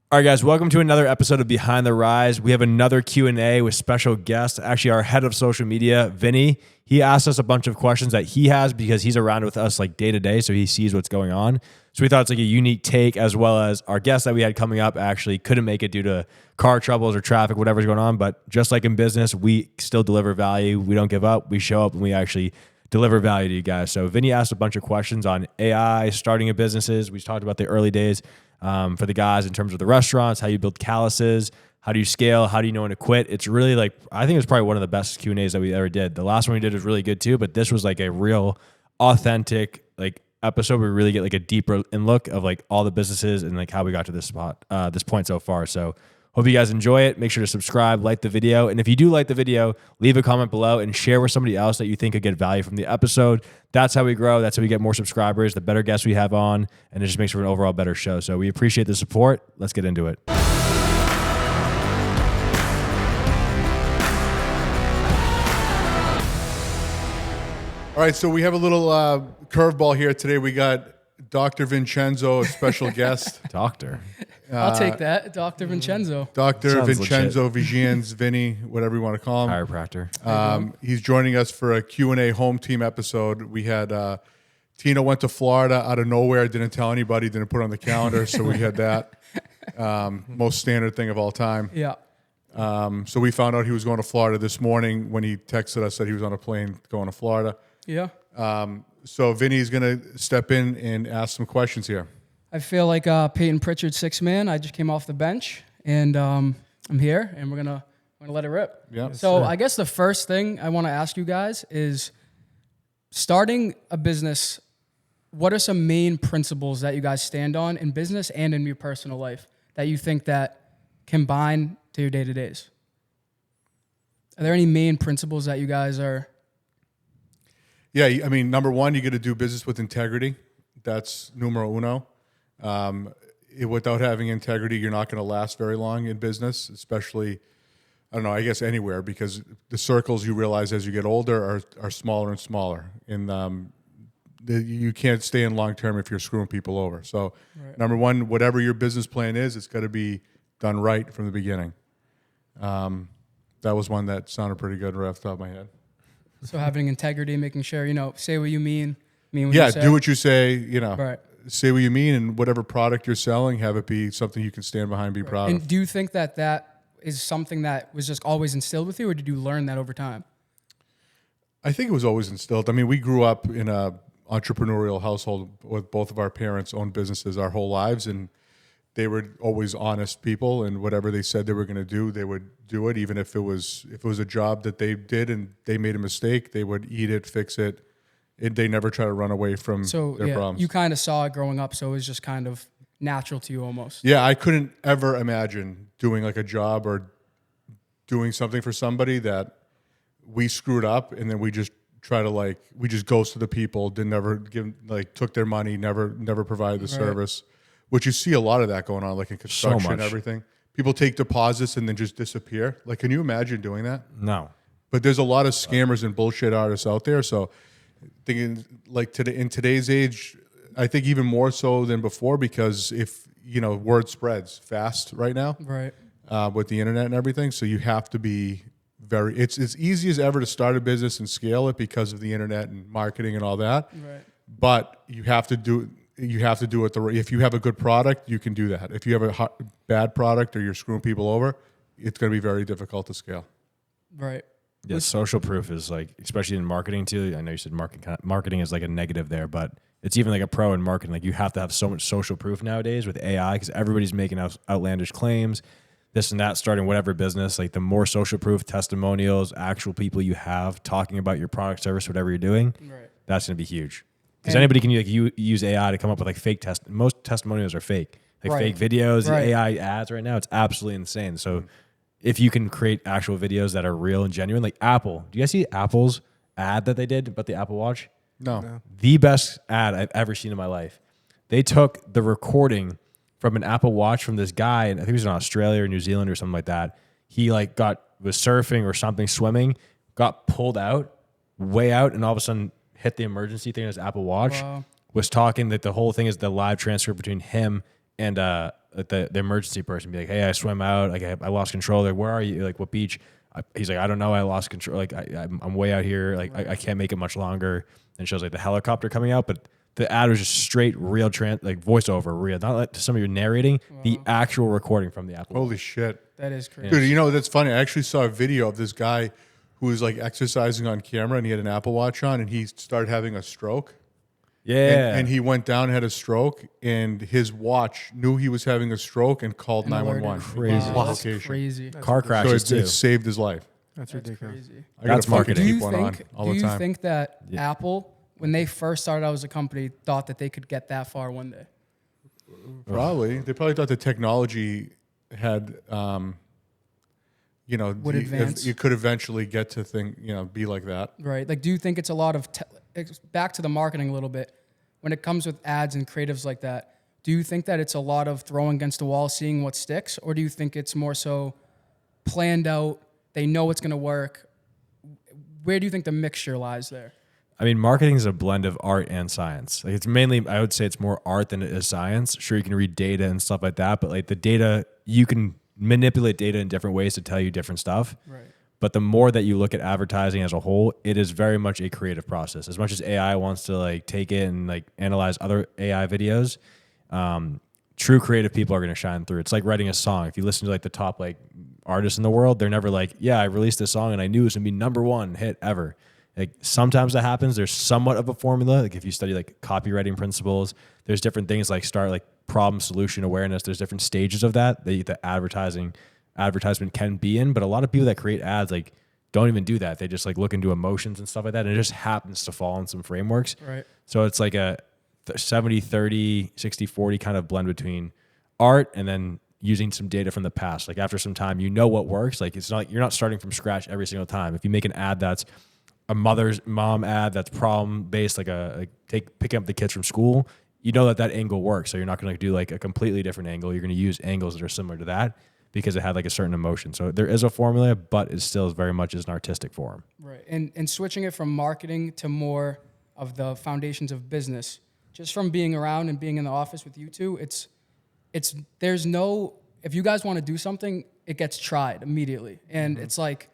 All right, guys, welcome to another episode of Behind the Rise. We have another Q&A with special guest, actually our head of social media, Vinny. He asked us a bunch of questions that he has because he's around with us like day to day, so he sees what's going on. So we thought it's like a unique take, as well as our guest that we had coming up actually couldn't make it due to car troubles or traffic, whatever's going on. But just like in business, we still deliver value. We don't give up. We show up and we actually deliver value to you guys. So Vinny asked a bunch of questions on AI, starting a businesses. We talked about the early days for the guys in terms of the restaurants, how you build calluses, how do you scale, how do you know when to quit. It's really like, I think it's probably one of the best Q&As that we ever did. The last one we did was really good too, but this was like a real authentic like episode where we really get like a deeper look of like all the businesses and like how we got to this spot, this point so far. So hope you guys enjoy it. Make sure to subscribe, like the video. And if you do like the video, leave a comment below and share with somebody else that you think could get value from the episode. That's how we grow. That's how we get more subscribers, the better guests we have on, and it just makes for an overall better show. So we appreciate the support. Let's get into it. All right, so we have a little curveball here today. We got Dr. Vincenzo, a special guest. Doctor. I'll take that. Dr. Vincenzo. Dr. Sounds Vincenzo Vigians, Vinny, whatever you want to call him. Chiropractor. He's joining us for a Q&A home team episode. We had Tina went to Florida out of nowhere, didn't tell anybody, didn't put it on the calendar, so we had that. Most standard thing of all time. Yeah. So we found out he was going to Florida this morning when he texted us that he was on a plane going to Florida. Yeah. So Vinny's going to step in and ask some questions here. I feel like Peyton Pritchard's sixth man. I just came off the bench, and I'm here, and we're gonna let it rip. Yeah. So I guess the first thing I want to ask you guys is, starting a business, what are some main principles that you guys stand on in business and in your personal life that you think that combine to your day-to-days? Are there any main principles that you guys are... Yeah, I mean, number one, you got to do business with integrity. That's numero uno. Without having integrity, you're not going to last very long in business, especially, I don't know, I guess anywhere, because the circles you realize as you get older are smaller and smaller. And you can't stay in long term if you're screwing people over. So, right. Number one, whatever your business plan is, it's got to be done right from the beginning. That was one that sounded pretty good right off the top of my head. So having integrity, making sure, say what you mean what you say. Do what you say, Right. Say what you mean, and whatever product you're selling, have it be something you can stand behind, be proud of. And do you think that is something that was just always instilled with you, or did you learn that over time? I think it was always instilled. I mean, we grew up in a entrepreneurial household with both of our parents owned businesses our whole lives, and they were always honest people, and whatever they said they were going to do, they would do it. Even if it was a job that they did and they made a mistake, they would eat it, fix it. They never try to run away from their problems. You kind of saw it growing up, so it was just kind of natural to you almost. Yeah, I couldn't ever imagine doing like a job or doing something for somebody that we screwed up, and then we just try to we just ghosted the people, took their money, never provided the service. Which you see a lot of that going on, like in construction and everything. People take deposits and then just disappear. Like, can you imagine doing that? No. But there's a lot of scammers and bullshit artists out there. So, thinking in today's age, I think even more so than before, because if word spreads fast right now, right? With the internet and everything, so you have to be very. It's as easy as ever to start a business and scale it because of the internet and marketing and all that. Right. But you have to do. You have to do it if you have a good product, you can do that. If you have a bad product or you're screwing people over, it's going to be very difficult to scale. Right. Yeah, social proof is like, especially in marketing too. I know you said marketing is like a negative there, but it's even like a pro in marketing. Like, you have to have so much social proof nowadays with AI, because everybody's making outlandish claims, this and that, starting whatever business. Like, the more social proof, testimonials, actual people you have talking about your product, service, whatever you're doing, that's going to be huge. Because anybody can use AI to come up with like fake most testimonials are fake. Like fake videos, AI ads right now, it's absolutely insane. So if you can create actual videos that are real and genuine, like Apple. Do you guys see Apple's ad that they did about the Apple Watch? No. The best ad I've ever seen in my life. They took the recording from an Apple Watch from this guy, and I think he was in Australia or New Zealand or something like that. He was surfing or something, swimming, got pulled out, way out, and all of a sudden hit the emergency thing on his Apple Watch, was talking that the whole thing is the live transfer between him and the emergency person be like, hey, I swam out, like I lost control. Like, where are you? Like, what beach? He's like, I don't know, I lost control. Like I'm way out here. Like I can't make it much longer. And shows like the helicopter coming out, but the ad was just straight real like voiceover, real, not like some of your narrating, the actual recording from the Apple. Holy shit. That is crazy. Dude, you know, that's funny. I actually saw a video of this guy who was like exercising on camera and he had an Apple Watch on and he started having a stroke. Yeah. And he went down, had a stroke, and his watch knew he was having a stroke and called 911. Crazy. Wow, that's crazy. Car crashes So too. it saved his life. That's ridiculous. Crazy. I gotta That's fucking marketing. keep one on all the time. Do you think that Apple, when they first started out as a company, thought that they could get that far one day? Probably. They probably thought the technology had, Would advance. you could eventually get to be like that. Right. Like, do you think it's a lot of back to the marketing a little bit? When it comes with ads and creatives like that, do you think that it's a lot of throwing against the wall, seeing what sticks, or do you think it's more so planned out? They know it's going to work. Where do you think the mixture lies there? I mean, marketing is a blend of art and science. Like it's mainly, I would say it's more art than it is science. Sure, you can read data and stuff like that, but like the data, you can manipulate data in different ways to tell you different stuff. Right. But the more that you look at advertising as a whole, it is very much a creative process. As much as AI wants to like take it and like analyze other AI videos, true creative people are going to shine through. It's like writing a song. If you listen to like the top like artists in the world, they're never like, yeah, I released this song and I knew it was going to be #1 hit ever. Like sometimes that happens. There's somewhat of a formula. Like if you study like copywriting principles, there's different things like start like problem solution awareness. There's different stages of that the advertisement can be in, but a lot of people that create ads like don't even do that. They just like look into emotions and stuff like that, and it just happens to fall in some frameworks. Right. So it's like a 70-30, 60-40 kind of blend between art and then using some data from the past. Like after some time, you know what works. Like it's not like you're not starting from scratch every single time. If you make an ad that's a mom ad that's problem based, like picking up the kids from school, you know that angle works. So you're not going to do like a completely different angle. You're going to use angles that are similar to that, because it had like a certain emotion. So there is a formula, but it still is very much is an artistic form. Right. And switching it from marketing to more of the foundations of business, just from being around and being in the office with you two, there's no, if you guys want to do something, it gets tried immediately. And it's like,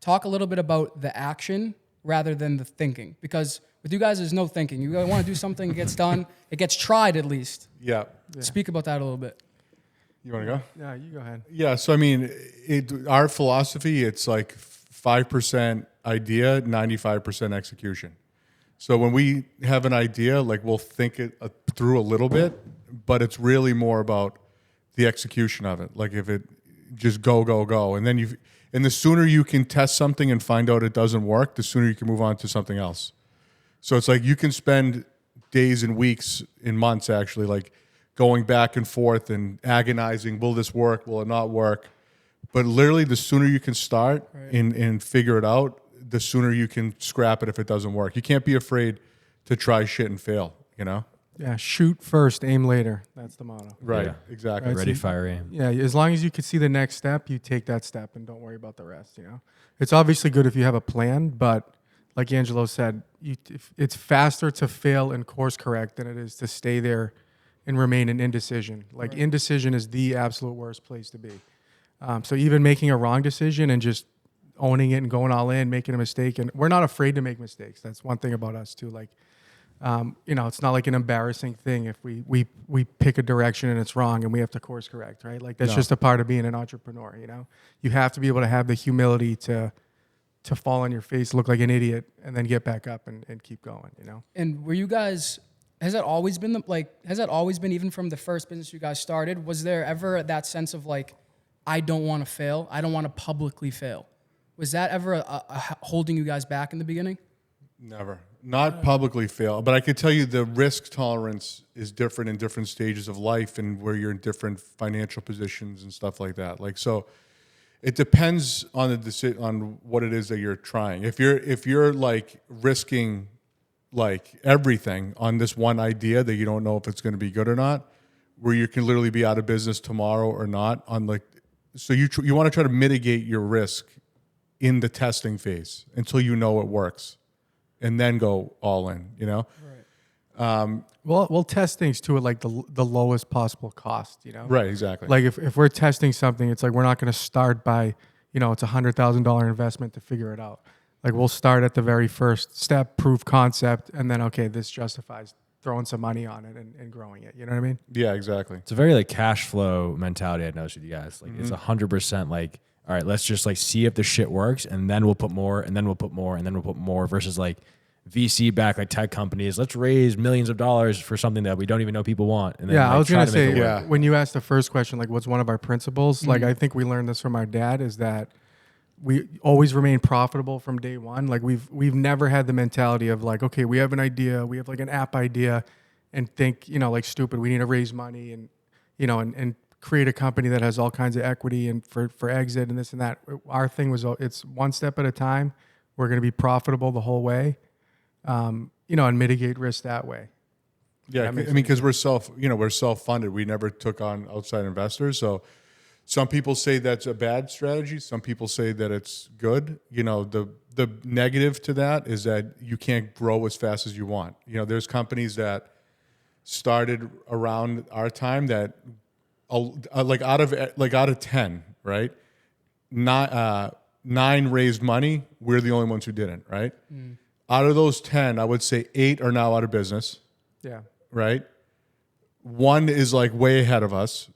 talk a little bit about the action rather than the thinking, because with you guys, there's no thinking. You want to do something, it gets done, it gets tried at least. Yeah. Speak about that a little bit. You want to go? Yeah, you go ahead. Yeah. So, I mean, our philosophy, it's like 5% idea, 95% execution. So when we have an idea, like we'll think it through a little bit, but it's really more about the execution of it. Like if it just go. And then the sooner you can test something and find out it doesn't work, the sooner you can move on to something else. So it's like you can spend days and weeks and months actually like going back and forth and agonizing, will this work, will it not work? But literally the sooner you can start and figure it out, the sooner you can scrap it if it doesn't work. You can't be afraid to try shit and fail, you know? Yeah, shoot first, aim later. That's the motto. Right, Yeah. exactly. Right. Ready, So- fire, aim. Yeah, as long as you can see the next step, you take that step and don't worry about the rest, you know? It's obviously good if you have a plan, but like Angelo said, it's faster to fail and course correct than it is to stay there and remain in indecision. Like indecision is the absolute worst place to be. So even making a wrong decision and just owning it and going all in, making a mistake, and we're not afraid to make mistakes. That's one thing about us too. Like, it's not like an embarrassing thing if we pick a direction and it's wrong and we have to course correct, right? Like that's just a part of being an entrepreneur. You know, you have to be able to have the humility to fall on your face, look like an idiot, and then get back up and keep going. You know. And were you guys? Has that always been even from the first business you guys started? Was there ever that sense of like, I don't want to fail. I don't want to publicly fail. Was that ever a holding you guys back in the beginning? Never. Not publicly fail, but I could tell you the risk tolerance is different in different stages of life and where you're in different financial positions and stuff like that. Like, so it depends on on what it is that you're trying. If you're like risking like everything on this one idea that you don't know if it's going to be good or not, where you can literally be out of business tomorrow or not, on like, so you want to try to mitigate your risk in the testing phase until you know it works, and then go all in, you know? We'll test things to it like the lowest possible cost, you know? Right, exactly. Like if we're testing something, it's like we're not going to start by, it's $100,000 investment to figure it out. Like we'll start at the very first step, proof concept, and then, okay, this justifies throwing some money on it and growing it. You know what I mean? Yeah, exactly. It's a very like cash flow mentality I noticed with you guys. Like it's 100% like, all right, let's just like see if the shit works and then we'll put more and then we'll put more and then we'll put more versus like VC back like tech companies. Let's raise millions of dollars for something that we don't even know people want. And then, Yeah, like, I was try going to make say, it work. when you asked the first question, like what's one of our principles? Like I think we learned this from our dad is that we always remain profitable from day one. Like we've never had the mentality of like, okay, we have an idea, we have like an app idea and think, like stupid, we need to raise money and, and create a company that has all kinds of equity and for exit and this and that. Our thing was, it's one step at a time. We're going to be profitable the whole way, and mitigate risk that way. Yeah, I mean, because we're self-funded. We never took on outside investors. So some people say that's a bad strategy. Some people say that it's good. The negative to that is that you can't grow as fast as you want. There's companies that started around our time that like out of 10, right? 9 raised money. We're the only ones who didn't, right? Out of those 10, I would say 8 are now out of business. Yeah. Right? 1 is like way ahead of us,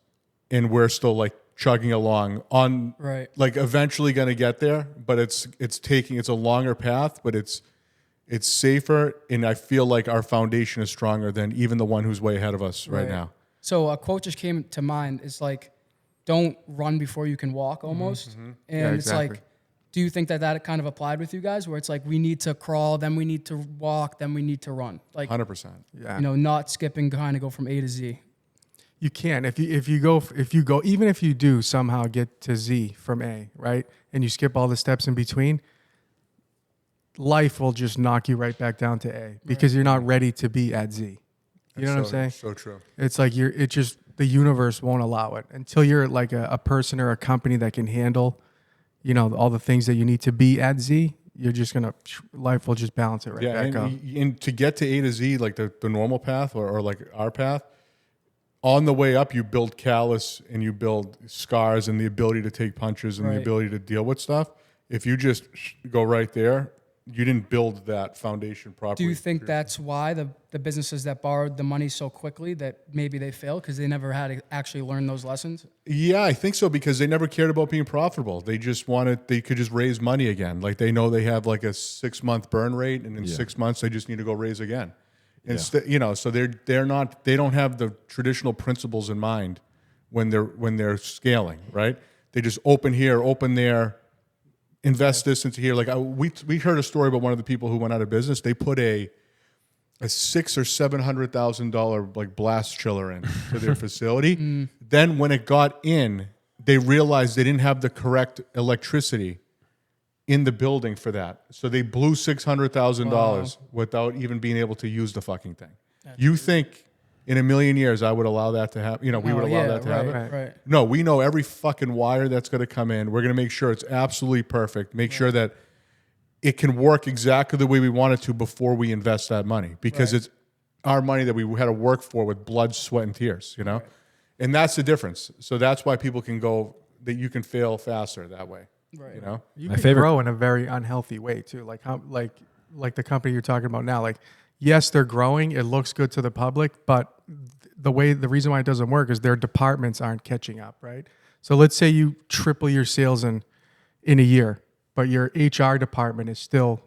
and we're still like chugging along on like eventually going to get there, but it's a longer path, but it's safer, and I feel like our foundation is stronger than even the one who's way ahead of us right now. So a quote just came to mind. It's like, don't run before you can walk almost. And it's like, do you think that kind of applied with you guys where it's like, we need to crawl, then we need to walk, then we need to run? Like 100%. Yeah. Not skipping, kind of go from A to Z. You can. If you go, even if you do somehow get to Z from A, right? And you skip all the steps in between, life will just knock you right back down to A because you're not ready to be at Z. You know what I'm saying? So true. It's like the universe won't allow it until you're like a person or a company that can handle, all the things that you need to be at Z. You're just life will just balance it right back up. And to get to A to Z, like the normal path or like our path, on the way up, you build callus and you build scars and the ability to take punches and the ability to deal with stuff. If you just go right there, you didn't build that foundation properly. Do you think that's why the businesses that borrowed the money so quickly that maybe they failed because they never had to actually learn those lessons? Yeah, I think so, because they never cared about being profitable. They just they could just raise money again. Like they know they have like a 6-month burn rate, and in 6 months they just need to go raise again. So they don't have the traditional principles in mind when they're scaling, right? They just open here, open there, invest this into here. Like we heard a story about one of the people who went out of business. They put a $600,000 or $700,000 like blast chiller in to their facility. Then when it got in, they realized they didn't have the correct electricity in the building for that. So they blew $600,000 without even being able to use the fucking thing. You think in a million years I would allow that to happen? We would allow that to happen? Right. No, we know every fucking wire that's going to come in. We're going to make sure it's absolutely perfect. Make sure that it can work exactly the way we want it to before we invest that money, because it's our money that we had to work for with blood, sweat, and tears, And that's the difference. So that's why people can go, that you can fail faster that way. Right. You can grow in a very unhealthy way too. Like the company you're talking about now, like, yes, they're growing. It looks good to the public, but the reason why it doesn't work is their departments aren't catching up, right? So let's say you triple your sales in a year, but your HR department is still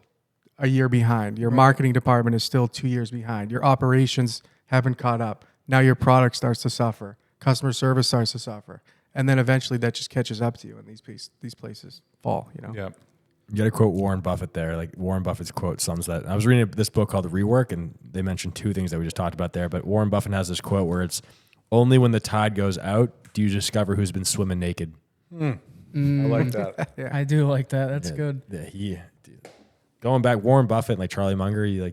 a year behind. Your marketing department is still 2 years behind. Your operations haven't caught up. Now your product starts to suffer. Customer service starts to suffer. And then eventually that just catches up to you, and these places fall, Yeah. You got to quote Warren Buffett there. Like Warren Buffett's quote sums that. I was reading this book called Rework, and they mentioned 2 things that we just talked about there. But Warren Buffett has this quote where it's, only when the tide goes out do you discover who's been swimming naked. I like that. Yeah. I do like that. That's good. Yeah, dude. Going back, Warren Buffett and like Charlie Munger,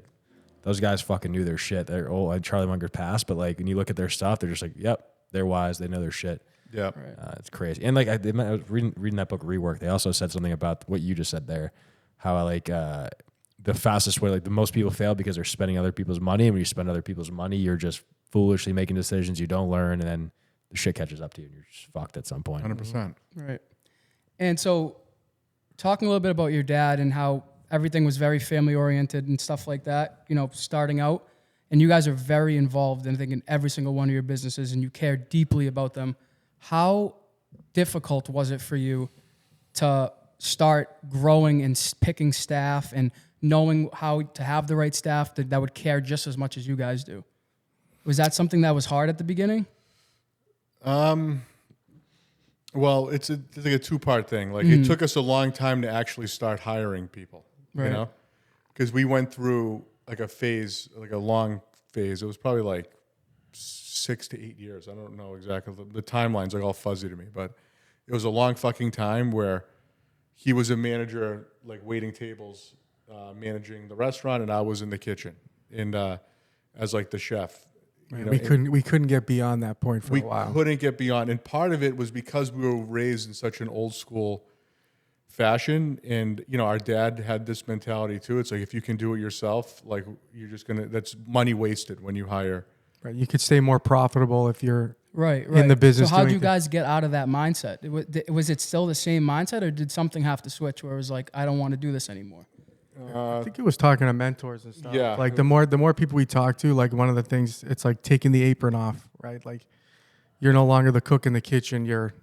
those guys fucking knew their shit. They're old. Charlie Munger passed, but like when you look at their stuff, they're just like, yep, they're wise. They know their shit. Yeah. It's crazy. And like I was reading that book Rework. They also said something about what you just said there, how the fastest way, like the most people fail because they're spending other people's money. And when you spend other people's money, you're just foolishly making decisions you don't learn. And then the shit catches up to you and you're just fucked at some point. 100%. Right. And so talking a little bit about your dad and how everything was very family oriented and stuff like that, you know, starting out, and you guys are very involved in, I think, in every single one of your businesses and you care deeply about them. How difficult was it for you to start growing and picking staff and knowing how to have the right staff that would care just as much as you guys do? Was that something that was hard at the beginning? Well, it's like a two-part thing. Like it took us a long time to actually start hiring people, Right. you know, because we went through like a phase, like a long phase. It was probably like 6 to 8 years. I don't know exactly. The timeline's like all fuzzy to me, but it was a long fucking time where he was a manager, like waiting tables, managing the restaurant, and I was in the kitchen and as like the chef. You know, we couldn't get beyond that point for a while. We couldn't get beyond, and part of it was because we were raised in such an old school fashion, and you know, our dad had this mentality too. It's like if you can do it yourself, like you're just gonna. That's money wasted when you hire. Right, you could stay more profitable if you're Right. in the business. So how did doing you guys get out of that mindset? Was it still the same mindset, or did something have to switch where it was like, I don't want to do this anymore? I think it was talking to mentors and stuff. Yeah. Like the more people we talk to, like one of the things, it's like taking the apron off, right? Like you're no longer the cook in the kitchen. You're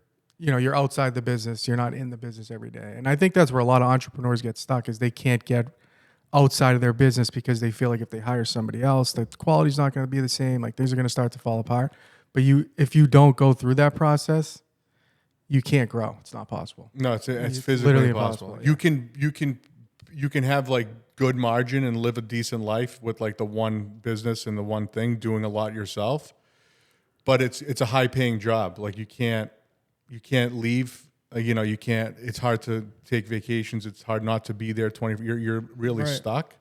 outside the business. You're not in the business every day. And I think that's where a lot of entrepreneurs get stuck is they can't get outside of their business because they feel like if they hire somebody else, the quality's not going to be the same. Like things are going to start to fall apart. But if you don't go through that process, you can't grow. It's not possible. No, it's physically literally impossible. impossible, You can have like good margin and live a decent life with like the one business and the one thing, doing a lot yourself. But it's a high paying job. Like you can't leave. You can't. It's hard to take vacations. It's hard not to be there 20. You're really Right. stuck.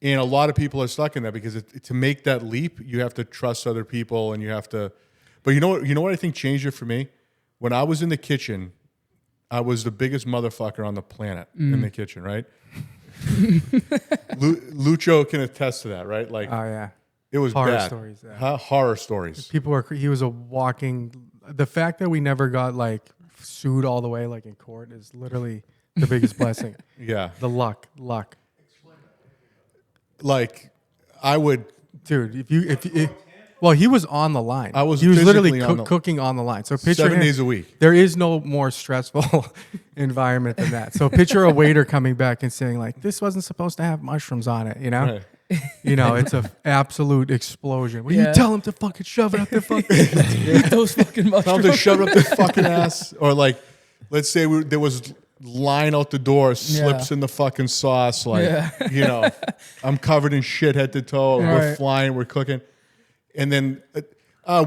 And a lot of people are stuck in that because to make that leap, you have to trust other people and you have to. But you know what I think changed it for me? When I was in the kitchen, I was the biggest motherfucker on the planet in the kitchen, right? Lucho can attest to that, right? Like, Oh yeah. it was Horror bad. stories, yeah. Horror stories. He was a walking, the fact that we never got like sued all the way, like in court, is literally the biggest blessing. Yeah. The luck. Like, I would. Dude, well, he was on the line. I was he was literally physically on the- cooking on the line. So picture 7 him- days a week. There is no more stressful environment than that. So picture a waiter coming back and saying like, "This wasn't supposed to have mushrooms on it," you know? Right. You know, it's an absolute explosion. Well, Yeah. you tell him to fucking shove it up their fucking. Eat those fucking Tell them mushrooms. to shove it up their fucking ass. Or like, let's say there was line out the door, slips in the fucking sauce. Like, I'm covered in shit head to toe. We're Right. flying, we're cooking. And then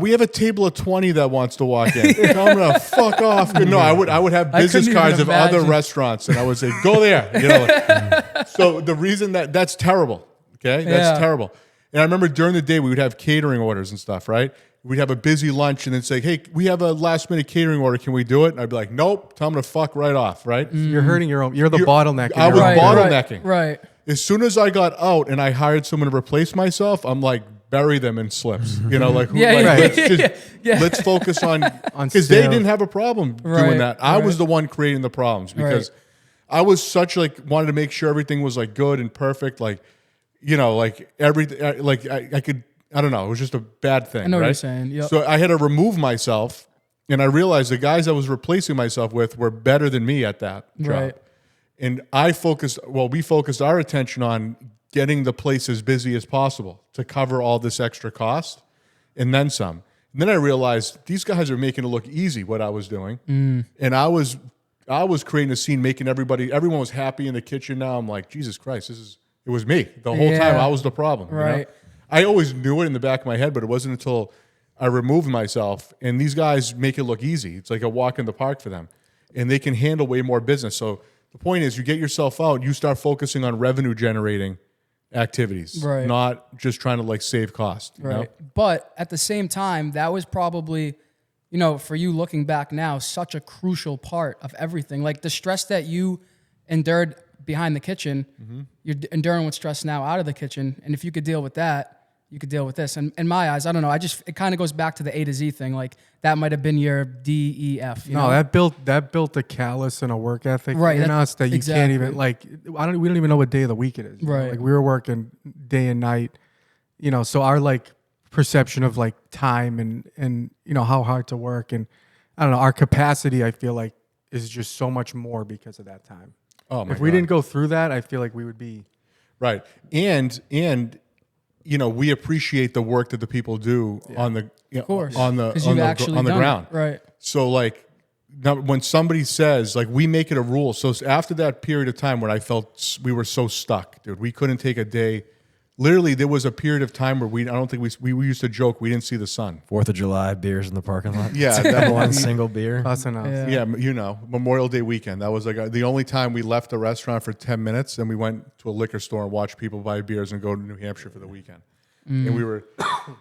we have a table of 20 that wants to walk in. I'm gonna fuck off. No, I would have business couldn't cards even of other imagine. restaurants, and I would say, "Go there." So the reason that's terrible. Okay, that's Yeah. terrible. And I remember during the day we would have catering orders and stuff. Right, we'd have a busy lunch, and then say, "Hey, we have a last minute catering order. Can we do it?" And I'd be like, "Nope." Tell them to fuck right off. Right. You're hurting your own. You're the bottleneck. in I your was own bottlenecking. Right. As soon as I got out and I hired someone to replace myself, I'm like, bury them in slips. Like, Yeah, yeah, let's yeah, just yeah. let's focus on because they sales. didn't have a problem doing Right, that. I was right. the one creating the problems because I was such like wanted to make sure everything was like good and perfect. Like, like everything. Like I could. I don't know. It was just a bad thing. I know what right? you're saying. Yep. So I had to remove myself, and I realized the guys I was replacing myself with were better than me at that job. Right. And we focused our attention on getting the place as busy as possible to cover all this extra cost and then some. And then I realized these guys are making it look easy what I was doing. And I was creating a scene, making everyone was happy in the kitchen now. I'm like, Jesus Christ, it was me. The whole time I was the problem. Right. I always knew it in the back of my head, but it wasn't until I removed myself. And these guys make it look easy. It's like a walk in the park for them. And they can handle way more business. So the point is you get yourself out, you start focusing on revenue generating activities, Right. not just trying to like save cost. You know? Right. But at the same time, that was probably, for you looking back now, such a crucial part of everything. Like the stress that you endured behind the kitchen, you're enduring with stress now out of the kitchen. And if you could deal with that, you could deal with this. And in my eyes, I don't know. It kind of goes back to the A to Z thing. Like that might have been your D, E, F. You know? that built a callous and a work ethic in us that you can't even we don't even know what day of the week it is. Right. Like we were working day and night, so our like perception of like time and how hard to work, and I don't know, our capacity, I feel like, is just so much more because of that time. Oh my If we didn't go through that, I feel like we would be right. And we appreciate the work that the people do on the Of course. on the 'Cause on you've the, actually on the done ground. it. Right. So like now when somebody says, like, we make it a rule. So after that period of time when I felt we were so stuck, dude, we couldn't take a day. Literally, there was a period of time where I don't think we used to joke we didn't see the sun. 4th of July, beers in the parking lot. Yeah, that One single beer. us and us. Yeah. Yeah, Memorial Day weekend. That was like the only time we left the restaurant for 10 minutes and we went to a liquor store and watched people buy beers and go to New Hampshire for the weekend. And we were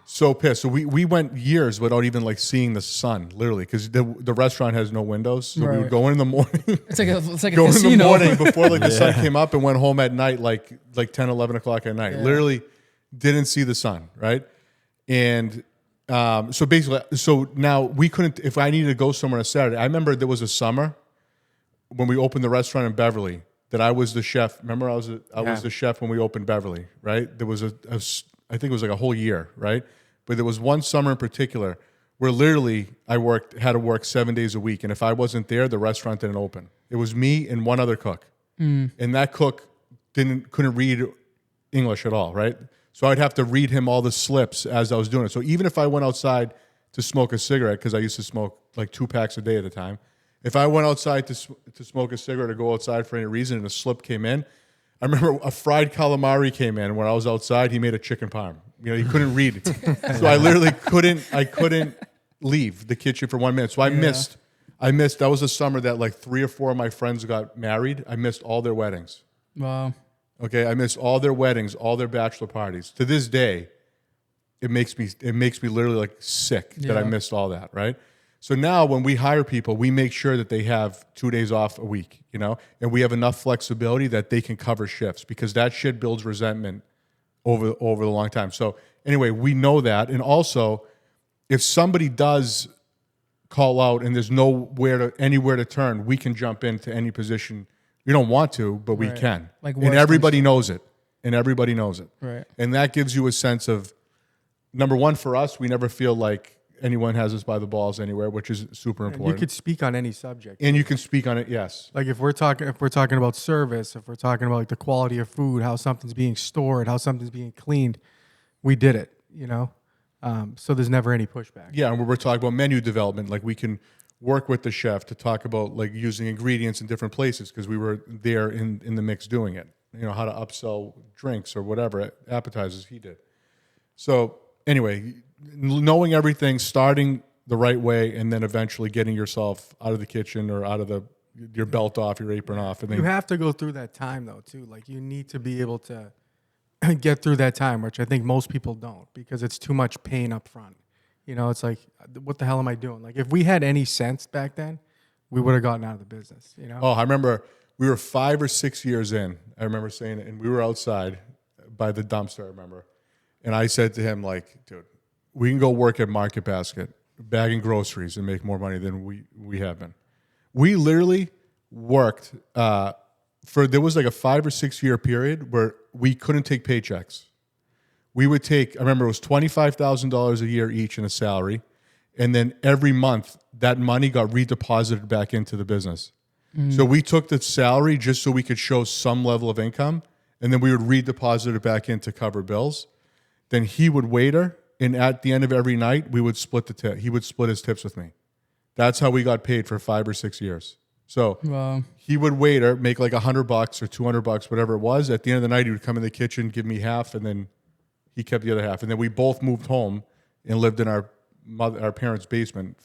so pissed. So we went years without even like seeing the sun, literally, because the restaurant has no windows. So we Right. would go in the morning. It's like a Go in the casino. morning before like the sun came up and went home at night, like 10, 11 o'clock at night. Literally didn't see the sun, right? And so basically, so now we couldn't, if I needed to go somewhere on a Saturday, I remember there was a summer when we opened the restaurant in Beverly that I was the chef. Remember I was the chef when we opened Beverly, right? There was I think it was like a whole year, right? But there was one summer in particular where literally I had to work 7 days a week. And if I wasn't there, the restaurant didn't open. It was me and one other cook. And that cook couldn't read English at all, right? So I'd have to read him all the slips as I was doing it. So even if I went outside to smoke a cigarette, because I used to smoke like 2 packs a day at a time, if I went outside to smoke a cigarette or go outside for any reason and a slip came in, I remember a fried calamari came in. When I was outside, he made a chicken parm. He couldn't read it. So I literally couldn't leave the kitchen for 1 minute. So I missed, that was a summer that like 3 or 4 of my friends got married. I missed all their weddings. Wow. Okay, I missed all their weddings, all their bachelor parties. To this day, it makes me literally like sick that I missed all that, right? So now when we hire people, we make sure that they have 2 days off a week, and we have enough flexibility that they can cover shifts, because that shit builds resentment over the long time. So anyway, we know that. And also, if somebody does call out and there's anywhere to turn, we can jump into any position. We don't want to, but we can. Like and everybody knows it. Right. And that gives you a sense of, number one, for us, we never feel like anyone has us by the balls anywhere, which is super important. You could speak on any subject. And you can speak on it, yes. Like if we're talking about service, if we're talking about like the quality of food, how something's being stored, how something's being cleaned, we did it, so there's never any pushback. Yeah, and we're talking about menu development, like we can work with the chef to talk about like using ingredients in different places, because we were there in the mix doing it. How to upsell drinks or whatever, appetizers he did. So anyway, knowing everything, starting the right way, and then eventually getting yourself out of the kitchen or out of your belt off, your apron off. And then You have to go through that time though too. Like you need to be able to get through that time, which I think most people don't, because it's too much pain up front. It's like, what the hell am I doing? Like if we had any sense back then, we would have gotten out of the business. Oh, I remember we were 5 or 6 years in. I remember saying it, and we were outside by the dumpster, I remember. And I said to him, like, dude, we can go work at Market Basket, bagging groceries, and make more money than we have been. We literally worked there was like a 5 or 6 year period where we couldn't take paychecks. We would take, I remember it was $25,000 a year each in a salary. And then every month that money got redeposited back into the business. So we took the salary just so we could show some level of income. And then we would redeposit it back in to cover bills. Then he would waiter. And at the end of every night, we would split the tip. He would split his tips with me. That's how we got paid for 5 or 6 years. So he would waiter, make like $100 or $200, whatever it was. At the end of the night, he would come in the kitchen, give me half, and then he kept the other half. And then we both moved home and lived in our parents' basement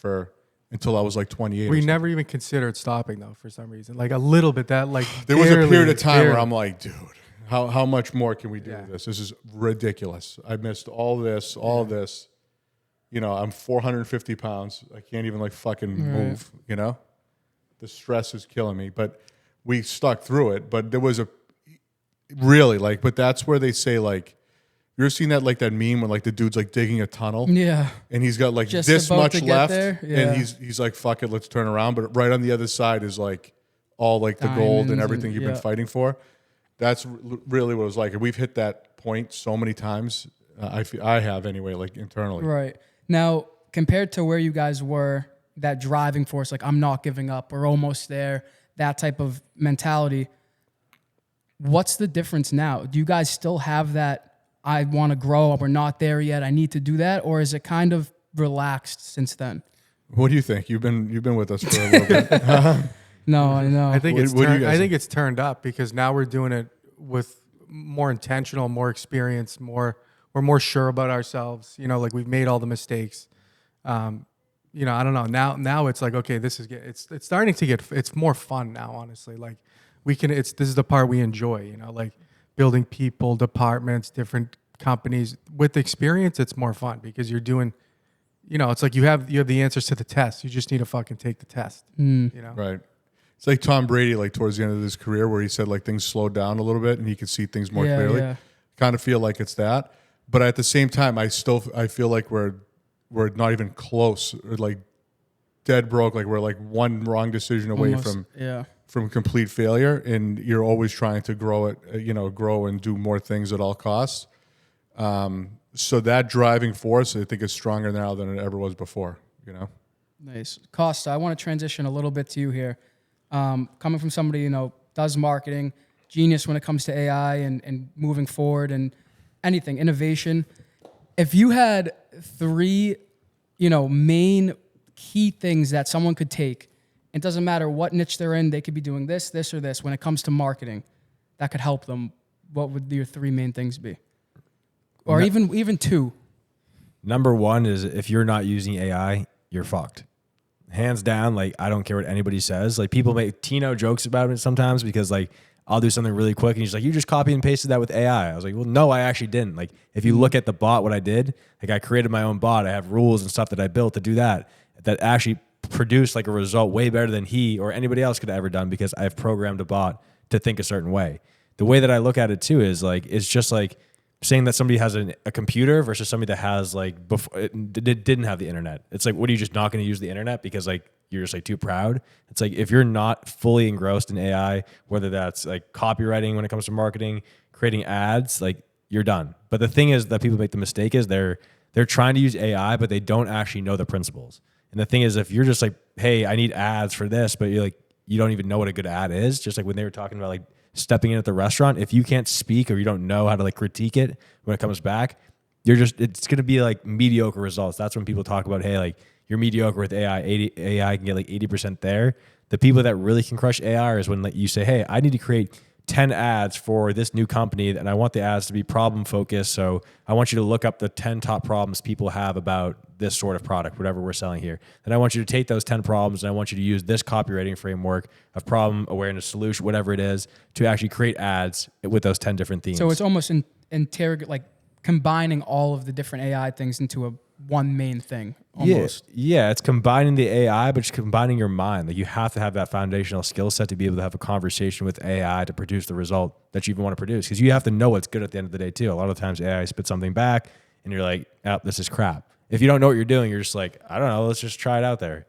until I was like 28. We never even considered stopping though, for some reason. Like a little bit that like there was a period of time barely. where I'm like, dude, how much more can we do with this? This is ridiculous. I missed all this. I'm 450 pounds. I can't even like fucking move, The stress is killing me. But we stuck through it, but there was really but that's where they say like, you ever seen that like that meme when like the dude's like digging a tunnel? Yeah. And he's got like Just this about much to get left, there? Yeah. and he's like, fuck it, let's turn around. But right on the other side is like all like the gold Diamonds and everything and- you've yeah. been fighting for. That's really what it was like. And we've hit that point so many times. I have anyway, like internally. Right. Now, compared to where you guys were, that driving force, like I'm not giving up, we're almost there, that type of mentality, what's the difference now? Do you guys still have that, I want to grow, we're not there yet, I need to do that? Or is it kind of relaxed since then? What do you think? You've been with us for a little bit. No, I know. I think What- it's what do you turned, guys I think? think it's turned up because now we're doing it with more intentional, more experience, we're more sure about ourselves. You know, like we've made all the mistakes. You know, I don't know. Now it's like, okay, this is it's starting to get, it's more fun now, honestly. Like this is the part we enjoy, you know, like building people, departments, different companies. With experience, it's more fun because you're doing, you know, it's like you have the answers to the test. You just need to fucking take the test. You know? Right. It's like Tom Brady, like towards the end of his career, where he said like things slowed down a little bit and he could see things more Yeah, clearly. yeah. Kind of feel like it's that, but at the same time, I feel like we're not even close, or like dead broke. Like we're like one wrong decision away Almost, yeah. from complete failure, and you're always trying to grow and do more things at all costs. So that driving force, I think, is stronger now than it ever was before. You know. Nice. Costa, I want to transition a little bit to you here. Coming from somebody, you know, does marketing, genius when it comes to AI and moving forward and anything, innovation. If you had 3, you know, main key things that someone could take, it doesn't matter what niche they're in, they could be doing this, this, or this when it comes to marketing that could help them, what would your 3 main things be? Or even 2. Number one is if you're not using AI, you're fucked. Hands down, like I don't care what anybody says. Like people make Tino jokes about it sometimes because like I'll do something really quick and he's like, you just copy and pasted that with AI. I was like, well, no, I actually didn't. Like if you look at the bot, what I did, like I created my own bot. I have rules and stuff that I built to do that actually produced like a result way better than he or anybody else could have ever done because I've programmed a bot to think a certain way. The way that I look at it too is like, it's just like saying that somebody has a computer versus somebody that has like before it didn't have the internet. It's like, what are you just not going to use the internet because like you're just like too proud? It's like if you're not fully engrossed in AI, whether that's like copywriting when it comes to marketing, creating ads, like you're done. But the thing is that people make the mistake is they're trying to use AI, but they don't actually know the principles. And the thing is, if you're just like, hey, I need ads for this, but you're like, you don't even know what a good ad is. Just like when they were talking about like stepping in at the restaurant, if you can't speak or you don't know how to like critique it when it comes back, it's going to be like mediocre results. That's when people talk about, hey, like you're mediocre with AI. AI can get like 80% there. The people that really can crush AI is when like you say, hey, I need to create 10 ads for this new company and I want the ads to be problem focused. So I want you to look up the 10 top problems people have about this sort of product, whatever we're selling here. Then I want you to take those 10 problems and I want you to use this copywriting framework of problem awareness solution, whatever it is, to actually create ads with those 10 different themes. So it's almost like combining all of the different AI things into one main thing. Almost. Yeah, it's combining the AI, but it's combining your mind. Like you have to have that foundational skill set to be able to have a conversation with AI to produce the result that you even want to produce. Because you have to know what's good at the end of the day too. A lot of times AI spits something back and you're like, oh, this is crap. If you don't know what you're doing, you're just like, I don't know, let's just try it out there.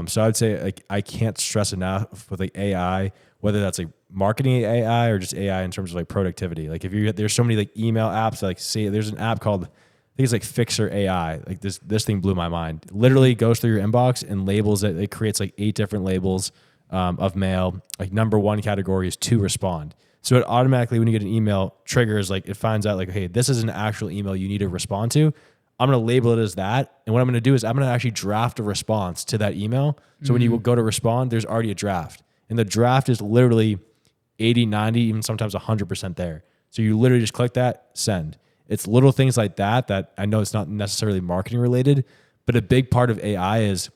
So I'd say like I can't stress enough with like AI, whether that's like marketing AI or just AI in terms of like productivity. Like there's so many like email apps, like say there's an app called, I think it's like Fixer AI. Like this thing blew my mind. It literally goes through your inbox and labels it. It creates like 8 different labels of mail. Like number 1 category is to respond. So it automatically, when you get an email, triggers like it finds out like, hey, this is an actual email you need to respond to. I'm going to label it as that. And what I'm going to do is I'm going to actually draft a response to that email. So when you go to respond, there's already a draft. And the draft is literally 80, 90, even sometimes 100% there. So you literally just click that, send. It's little things like that I know it's not necessarily marketing related, but a big part of AI is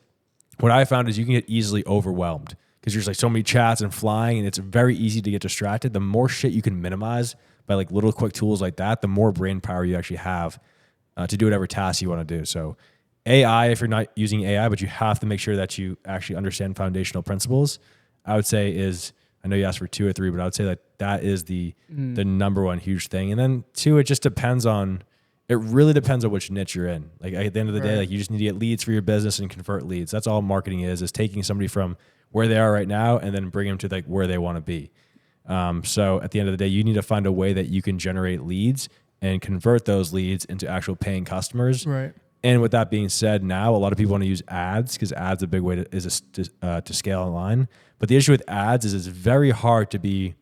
what I found is you can get easily overwhelmed because there's like so many chats and flying and it's very easy to get distracted. The more shit you can minimize by like little quick tools like that, the more brain power you actually have to do whatever task you want to do. So AI, if you're not using AI, but you have to make sure that you actually understand foundational principles, I would say is I know you asked for 2 or 3, but I would say that is the number one huge thing. And then 2, it really depends on which niche you're in. Like at the end of the day, like you just need to get leads for your business and convert leads. That's all marketing is taking somebody from where they are right now and then bring them to like where they want to be. So at the end of the day, you need to find a way that you can generate leads and convert those leads into actual paying customers. Right. And with that being said, now a lot of people want to use ads because ads a big way to scale online. But the issue with ads is it's very hard to be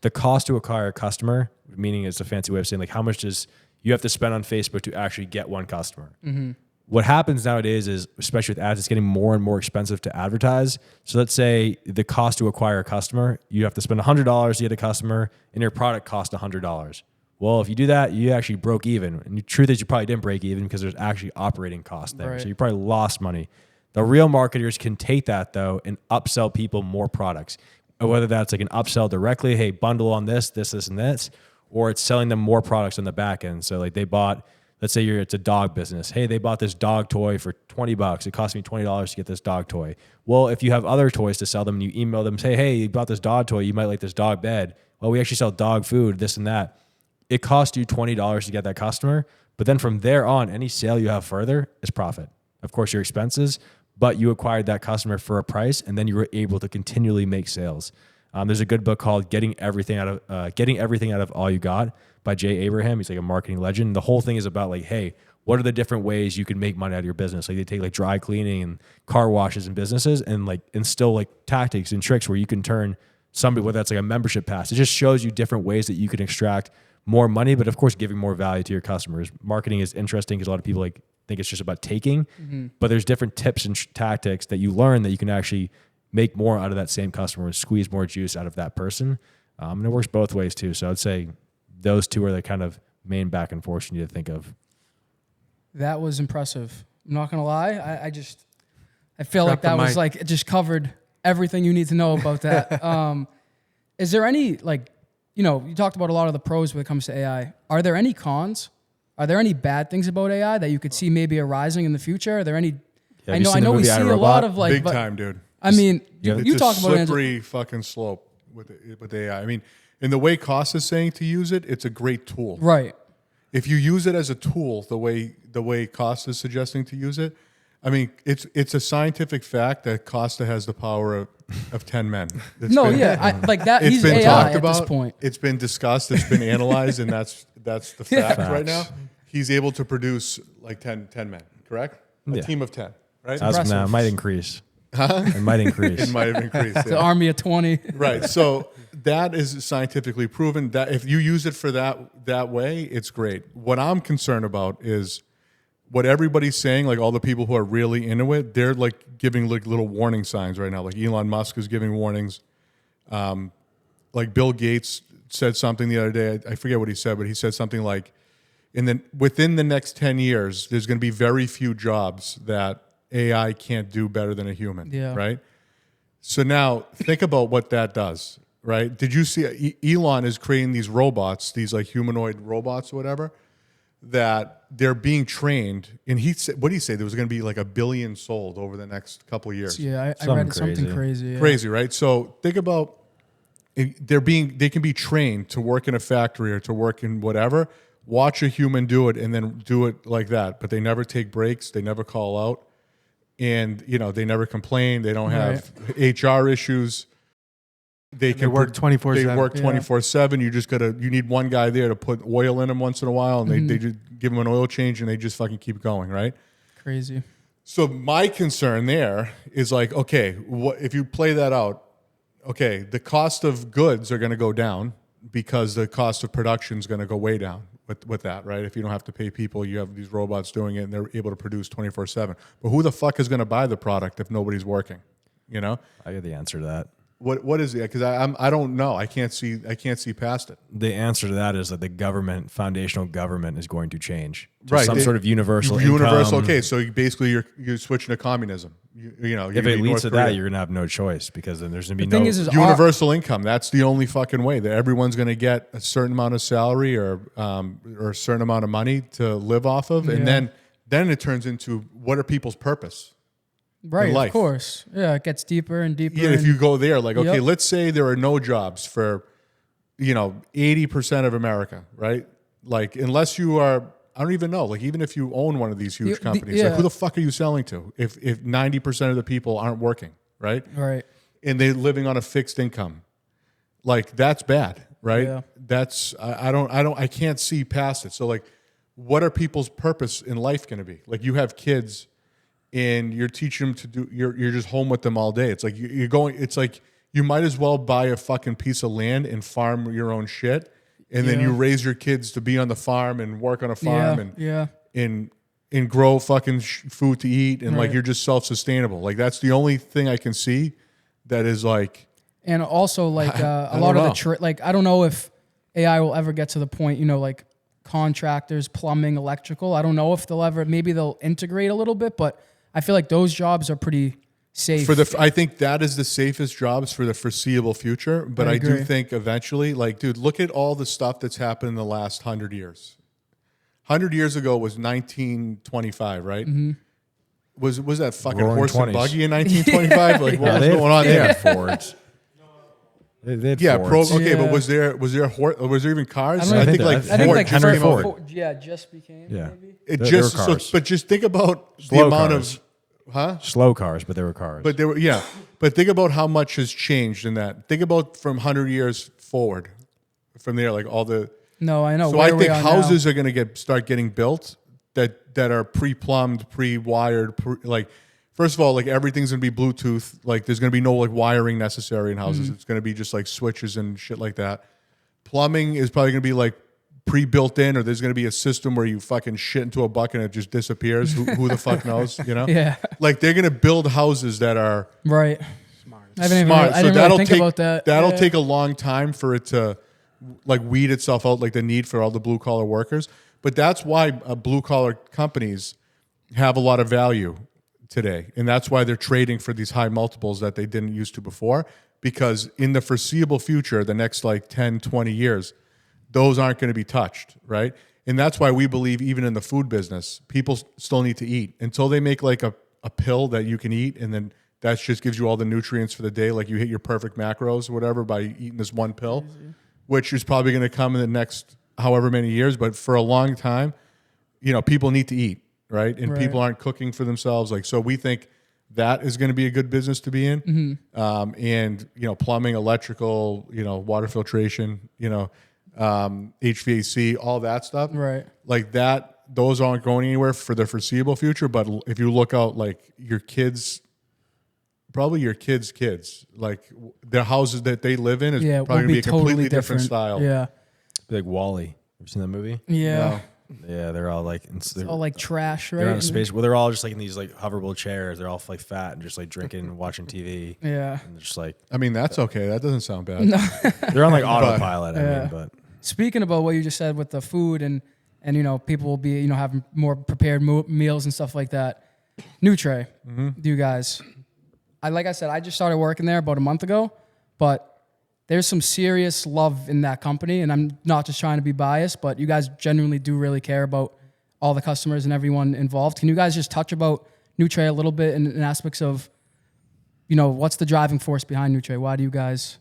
the cost to acquire a customer, meaning it's a fancy way of saying like how much does you have to spend on Facebook to actually get one customer. Mm-hmm. What happens nowadays is, especially with ads, it's getting more and more expensive to advertise. So let's say the cost to acquire a customer, you have to spend $100 to get a customer and your product costs $100. Well, if you do that, you actually broke even. And the truth is you probably didn't break even because there's actually operating costs there. Right. So you probably lost money. The real marketers can take that though and upsell people more products. Whether that's like an upsell directly, hey, bundle on this, and this, or it's selling them more products on the back end. So like they bought, let's say it's a dog business. Hey, they bought this dog toy for $20. It cost me $20 to get this dog toy. Well, if you have other toys to sell them and you email them, say, hey, you bought this dog toy, you might like this dog bed. Well, we actually sell dog food, this and that. It costs you $20 to get that customer. But then from there on, any sale you have further is profit. Of course, your expenses, but you acquired that customer for a price, and then you were able to continually make sales. There's a good book called Getting Everything Out of All You Got by Jay Abraham. He's like a marketing legend. The whole thing is about like, hey, what are the different ways you can make money out of your business? Like they take like dry cleaning and car washes and businesses and like instill like tactics and tricks where you can turn somebody, whether that's like a membership pass. It just shows you different ways that you can extract more money, but of course giving more value to your customers. Marketing is interesting because a lot of people like think it's just about taking, but there's different tips and tactics that you learn that you can actually make more out of that same customer and squeeze more juice out of that person. And it works both ways too. So I'd say those 2 are the kind of main back and forth you need to think of. That was impressive. I'm not going to lie. I feel like that was like, it just covered everything you need to know about that. Is there any, like, you talked about a lot of the pros when it comes to AI. Are there any cons? Are there any bad things about AI that you could see maybe arising in the future? Are there any, I know we see a lot of like, big time, dude. I mean, It's you a talk about slippery fucking slope with AI. I mean, in the way Cost is saying to use it, it's a great tool. Right. If you use it as a tool, the way Cost is suggesting to use it, I mean, it's a scientific fact that Costa has the power of 10 men. He's AI at this point. It's been discussed, it's been analyzed, and that's the fact right now. He's able to produce like 10 men, correct? A team of 10, right? It might increase. Huh? It might increase. It might have increased. The army of 20. Right. So that is scientifically proven that if you use it for that way, it's great. What I'm concerned about is what everybody's saying, like all the people who are really into it, they're like giving like little warning signs right now. Like Elon Musk is giving warnings. Like Bill Gates said something the other day. I forget what he said, but he said something like, within the next 10 years, there's going to be very few jobs that AI can't do better than a human. Yeah. Right. So now think about what that does. Right. Did you see Elon is creating these robots, these like humanoid robots or whatever, that they're being trained, and he said, what did he say? There was going to be like 1 billion sold over the next couple of years. Yeah, I read something crazy. Yeah. Crazy, right? So think about they can be trained to work in a factory or to work in whatever. Watch a human do it, and then do it like that. But they never take breaks. They never call out, and they never complain. They don't have HR issues. They work 24/7. They work 24/7. You need one guy there to put oil in them once in a while, and they just give them an oil change, and they just fucking keep going, right? Crazy. So my concern there is like, okay, if you play that out, okay, the cost of goods are going to go down because the cost of production is going to go way down with that, right? If you don't have to pay people, you have these robots doing it, and they're able to produce 24/7. But who the fuck is going to buy the product if nobody's working? I get the answer to that. What is it? Because I don't know. I can't see past it. The answer to that is that the foundational government is going to change to right. some sort of universal income. Okay, so you're switching to communism. If it leads to that, you're gonna have no choice because then there's gonna be no universal income. That's the only fucking way that everyone's gonna get a certain amount of salary or a certain amount of money to live off of, and then it turns into what are people's purpose? Right, life. of course. Yeah, it gets deeper and deeper. Yeah, if and- you go there, like, okay, Yep. let's say there are no jobs for, 80% of America, right? Like, unless you are, I don't even know, like, even if you own one of these huge companies, like, yeah. who the fuck are you selling to if 90% of the people aren't working, right? Right. And they're living on a fixed income. Like, that's bad, right? Yeah. That's, I can't see past it. So, like, what are people's purpose in life going to be? Like, you have kids and you're teaching them to do, you're just home with them all day. It's like you're going, it's like you might as well buy a fucking piece of land and farm your own shit. And then you raise your kids to be on the farm and work on a farm and grow fucking food to eat. And like, Right. you're just self-sustainable. Like, that's the only thing I can see that is like, And also, like a I lot don't of the know. like, I don't know if AI will ever get to the point, like contractors, plumbing, electrical. I don't know if maybe they'll integrate a little bit, but I feel like those jobs are pretty safe. I think that is the safest jobs for the foreseeable future. But I I do agree. think eventually, like, dude, look at all the stuff that's happened in the last 100 years. 100 years ago was 1925, right? Mm-hmm. Was that fucking Roaring horse 20s. and buggy in 1925? Like, what was going on they there? had Fords. They had Yeah, Fords. okay, but Yeah. was there even cars? I I don't think know. like I I think Ford like Henry Ford, Ford. just became Yeah. maybe. it There just were cars. but just think about the Slow amount cars. of Slow cars, but they were cars. But they were, yeah. But think about how much has changed in that. Think about from 100 years forward, from there, like all the. No, I know. So where I we think are houses now. are going to start getting built that are pre-plumbed, pre-wired, like. First of all, like everything's going to be Bluetooth. Like there's going to be no like wiring necessary in houses. It's going to be just like switches and shit like that. Plumbing is probably going to be like pre-built in, or there's going to be a system where you fucking shit into a bucket and it just disappears. Who the fuck knows? You know? Yeah. Like they're going to build houses that are Right. I didn't smart. even really think about that. That'll Yeah. take a long time for it to like weed itself out, like the need for all the blue collar workers. But that's why blue collar companies have a lot of value today, and that's why they're trading for these high multiples that they didn't used to before. Because in the foreseeable future, the next like 10, 20 years, those aren't going to be touched, right? And that's why we believe even in the food business, people still need to eat until they make like a pill that you can eat, and then that just gives you all the nutrients for the day. Like you hit your perfect macros or whatever by eating this one pill, which is probably going to come in the next however many years. But for a long time, people need to eat, right? And Right. people aren't cooking for themselves. Like, so we think that is going to be a good business to be in. Mm-hmm. And, plumbing, electrical, water filtration, HVAC, all that stuff. Right. Like that, those aren't going anywhere for the foreseeable future. But if you look out, like your kids, probably your kids' kids, like the houses that they live in is Yeah, probably will going to be a completely totally different style. Yeah. Like Wall-E. Have you seen that movie? Yeah. No. Yeah, they're all like, they're, All like trash, right? they're on a space. Well, they're all just like in these like hoverable chairs. They're all like fat and just like drinking and watching TV. Yeah. And just like I mean, that's okay. That doesn't sound bad. they're on like autopilot. I Yeah. mean, but Speaking about what you just said with the food and people will be having more prepared meals and stuff like that. New Tray, do you guys? Like I said, I just started working there about a month ago, but there's some serious love in that company, and I'm not just trying to be biased, but you guys genuinely do really care about all the customers and everyone involved. Can you guys just touch about New Tray a little bit in aspects of, what's the driving force behind New Tray? Why do you guys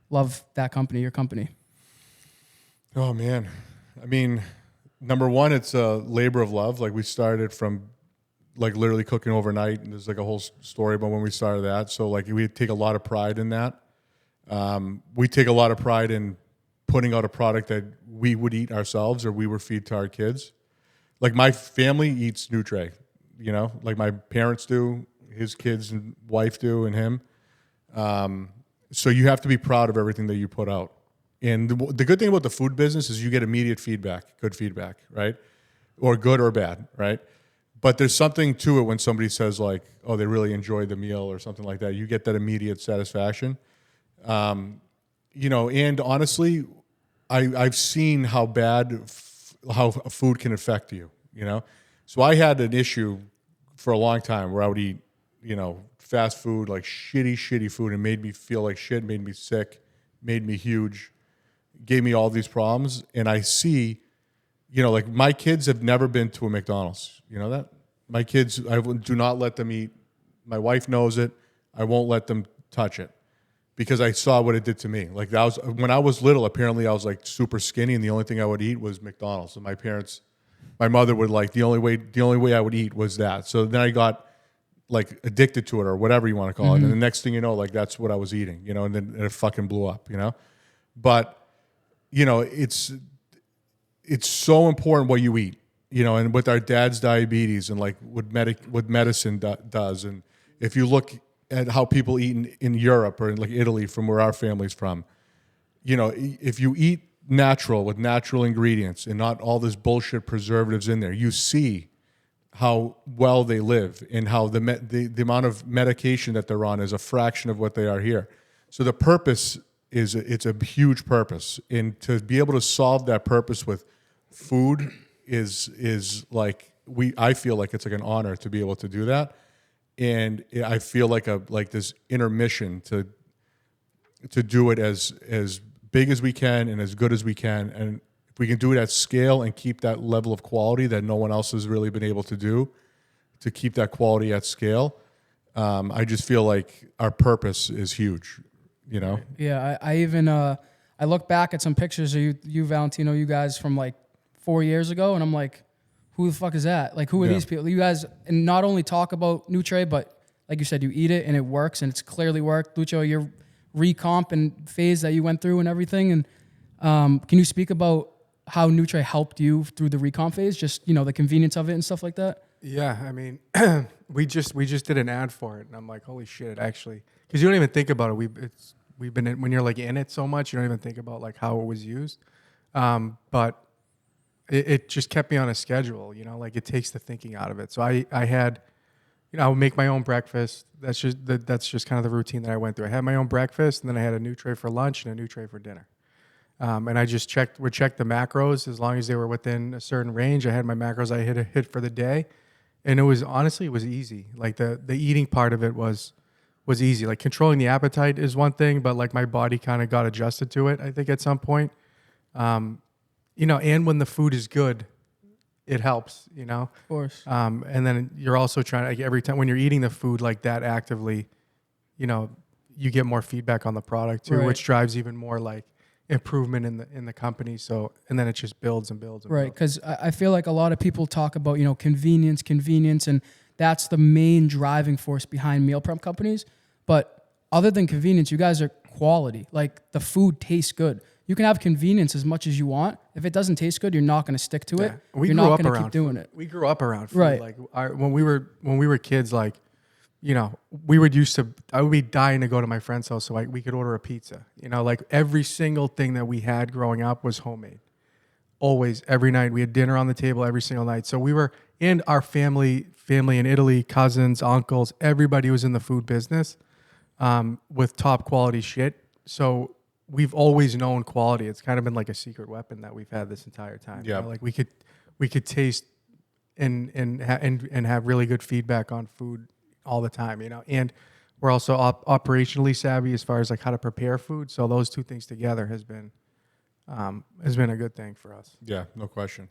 love that company, your company? Oh man, I mean, number one, it's a labor of love. Like we started from like literally cooking overnight, and there's like a whole story about when we started that. So like we take a lot of pride in that. We take a lot of pride in putting out a product that we would eat ourselves or we would feed to our kids. Like my family eats New Tray, like my parents do, his kids and wife do, and him. So you have to be proud of everything that you put out. And the good thing about the food business is you get immediate feedback, good feedback, right? Or good or bad, right? But there's something to it when somebody says like, oh, they really enjoyed the meal or something like that. You get that immediate satisfaction. And honestly, I've seen how bad how food can affect you, So I had an issue for a long time where I would eat, fast food, like shitty food, and made me feel like shit, made me sick, made me huge, gave me all these problems. And I see, like my kids have never been to a McDonald's. You know that? My kids, I do not let them eat My wife knows it. I won't let them touch it because I saw what it did to me. Like that was when I was little. Apparently, I was like super skinny, and the only thing I would eat was McDonald's. And my mother would like the only way I would eat was that. So then I got like addicted to it or whatever you want to call it. And the next thing you know, like that's what I was eating, and then it fucking blew up, But it's so important what you eat, and with our dad's diabetes and like what medicine does. And if you look at how people eat in Europe or in like Italy, from where our family's from, if you eat natural with natural ingredients and not all this bullshit preservatives in there, you see how well they live and how the amount of medication that they're on is a fraction of what they are here. So the purpose it's a huge purpose, and to be able to solve that purpose with food is like I feel like it's like an honor to be able to do that, and I feel like this intermission to do it as big as we can and as good as we can, and if we can do it at scale and keep that level of quality that no one else has really been able to do, to keep that quality at scale, I just feel like our purpose is huge. Yeah, I even I look back at some pictures of you Valentino, you guys from like 4 years ago, and I'm like, who the fuck is that? Like, who are these people? You guys, and not only talk about Nutre, but like you said, you eat it and it works, and it's clearly worked. Lucho, your recomp and phase that you went through and everything, and can you speak about how Nutre helped you through the recomp phase? Just the convenience of it and stuff like that. Yeah, I mean, we just did an ad for it, and I'm like, holy shit, actually, because you don't even think about it. We've been when you're like in it so much, you don't even think about like how it was used. But it just kept me on a schedule, like it takes the thinking out of it. So I had, I would make my own breakfast. That's just kind of the routine that I went through. I had my own breakfast, and then I had a Nutre for lunch and a Nutre for dinner. And I just would check the macros as long as they were within a certain range. I had my macros I hit for the day, and it was easy. Like the eating part of it was easy. Like controlling the appetite is one thing, but like my body kind of got adjusted to it, I think, at some point. And when the food is good, it helps, Of course. And then you're also trying to, like, every time when you're eating the food like that actively, you get more feedback on the product too, Right. which drives even more like improvement in the company. So, and then it just builds and builds. And right. Because I feel like a lot of people talk about, convenience, and that's the main driving force behind meal prep companies. But other than convenience, you guys are quality. Like the food tastes good. You can have convenience as much as you want. If it doesn't taste good, you're not going to stick to it. You're not going to keep doing it. We grew up around food. Right. Like when we were kids, like, I would be dying to go to my friend's house so we could order a pizza. Like every single thing that we had growing up was homemade. Always, every night. We had dinner on the table every single night. So and our family in Italy, cousins, uncles, everybody was in the food business with top quality shit. So we've always known quality. It's kind of been like a secret weapon that we've had this entire time. Yeah. Like we could taste and have really good feedback on food all the time, and we're also operationally savvy as far as like how to prepare food. So those two things together has been a good thing for us. Yeah, no question.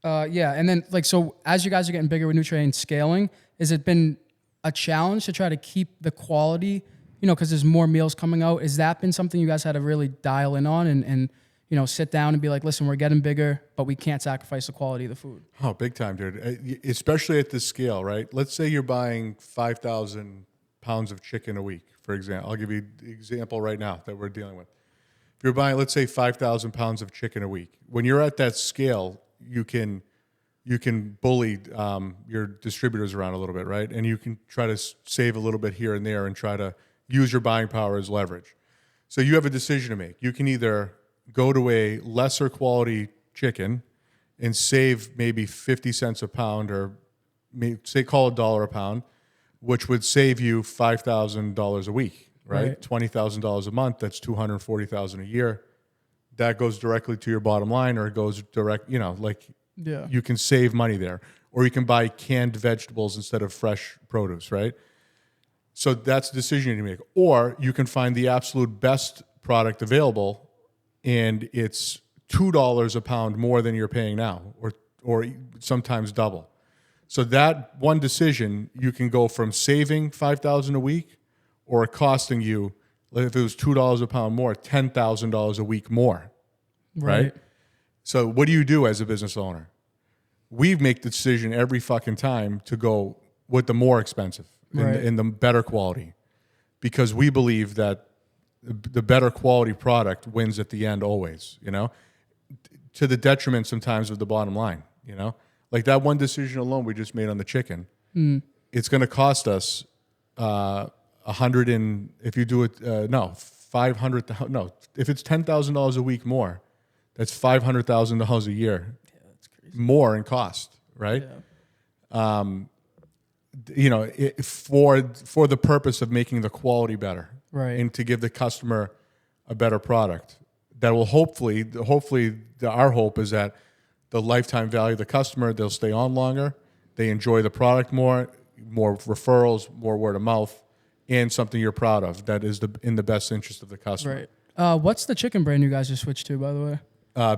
And then so as you guys are getting bigger with Nutre and scaling, has it been a challenge to try to keep the quality, because there's more meals coming out? Has that been something you guys had to really dial in on and sit down and be like, listen, we're getting bigger, but we can't sacrifice the quality of the food? Oh, big time, dude. Especially at this scale, right? Let's say you're buying 5,000 pounds of chicken a week, for example. I'll give you the example right now that we're dealing with. If you're buying, let's say, 5,000 pounds of chicken a week, when you're at that scale, you can bully your distributors around a little bit, right? And you can try to save a little bit here and there and try to use your buying power as leverage. So you have a decision to make. You can either go to a lesser quality chicken and save maybe 50 cents a pound, or call $1 a pound, which would save you $5,000 a week, right? $20,000 a month. That's $240,000 a year. That goes directly to your bottom line, or it goes direct. You can save money there, or you can buy canned vegetables instead of fresh produce, right? So that's the decision you make. Or you can find the absolute best product available, and it's $2 a pound more than you're paying now, or sometimes double. So that one decision, you can go from saving $5,000 a week, or costing you, if it was $2 a pound more, $10,000 a week more, right? So what do you do as a business owner? We make the decision every fucking time to go with the more expensive and the better quality, because we believe that the better quality product wins at the end always, you know, to the detriment sometimes of the bottom line, you know, like that one decision alone we just made on the chicken. It's going to cost us if you do it, if it's $10,000 a week more, that's $500,000 a year more in cost, right? You know, for the purpose of making the quality better, Right. and to give the customer a better product that will hopefully our hope is that the lifetime value of the customer, they'll stay on longer, they enjoy the product more referrals, more word of mouth, and something you're proud of that is in the best interest of the customer. Right. What's the chicken brand you guys just switched to, by the way?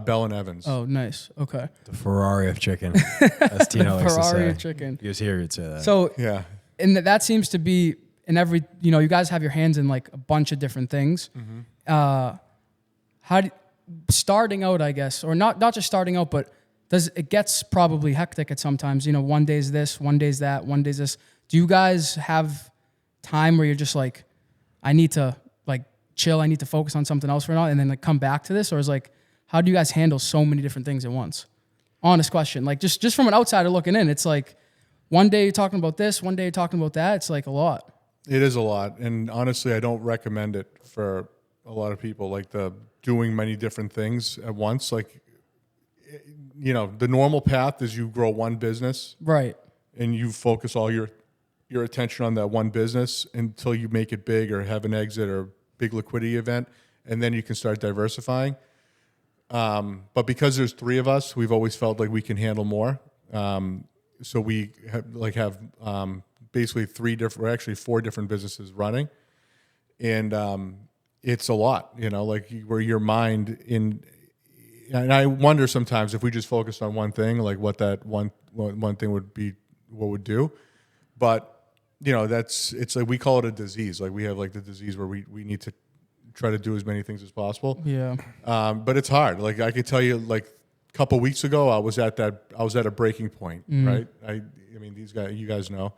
Bell and Evans. Oh, nice. Okay. The Ferrari of chicken. As Tino likes to say. Ferrari of chicken. He was here, he'd say that. So, Yeah. and that seems to be in every, you know, you guys have your hands in like a bunch of different things. Starting out, I guess, or not just starting out, but it gets probably hectic at sometimes, you know, one day's this, one day's that, one day's this. Do you guys have time where you're just like, I need to like chill, I need to focus on something else for now, and then like come back to this? Or is like, how do you guys handle so many different things at once? Honest question. Like just from an outsider looking in, it's like one day you're talking about this, one day you're talking about that. It's like a lot. It is a lot. And honestly, I don't recommend it for a lot of people, like the doing many different things at once. Like, you know, the normal path is you grow one business. Right. And you focus all your attention on that one business until you make it big or have an exit or big liquidity event. And then you can start diversifying. But because there's three of us, we've always felt like we can handle more. So we have basically four different businesses running. And it's a lot, you know, like where your mind and I wonder sometimes if we just focused on one thing, like what that one thing would be, what would do. But, you know, it's like, we call it a disease. Like we have like the disease where we need to try to do as many things as possible. Yeah. But it's hard. Like I could tell you, like a couple weeks ago, I was at a breaking point, right? I mean, you guys know,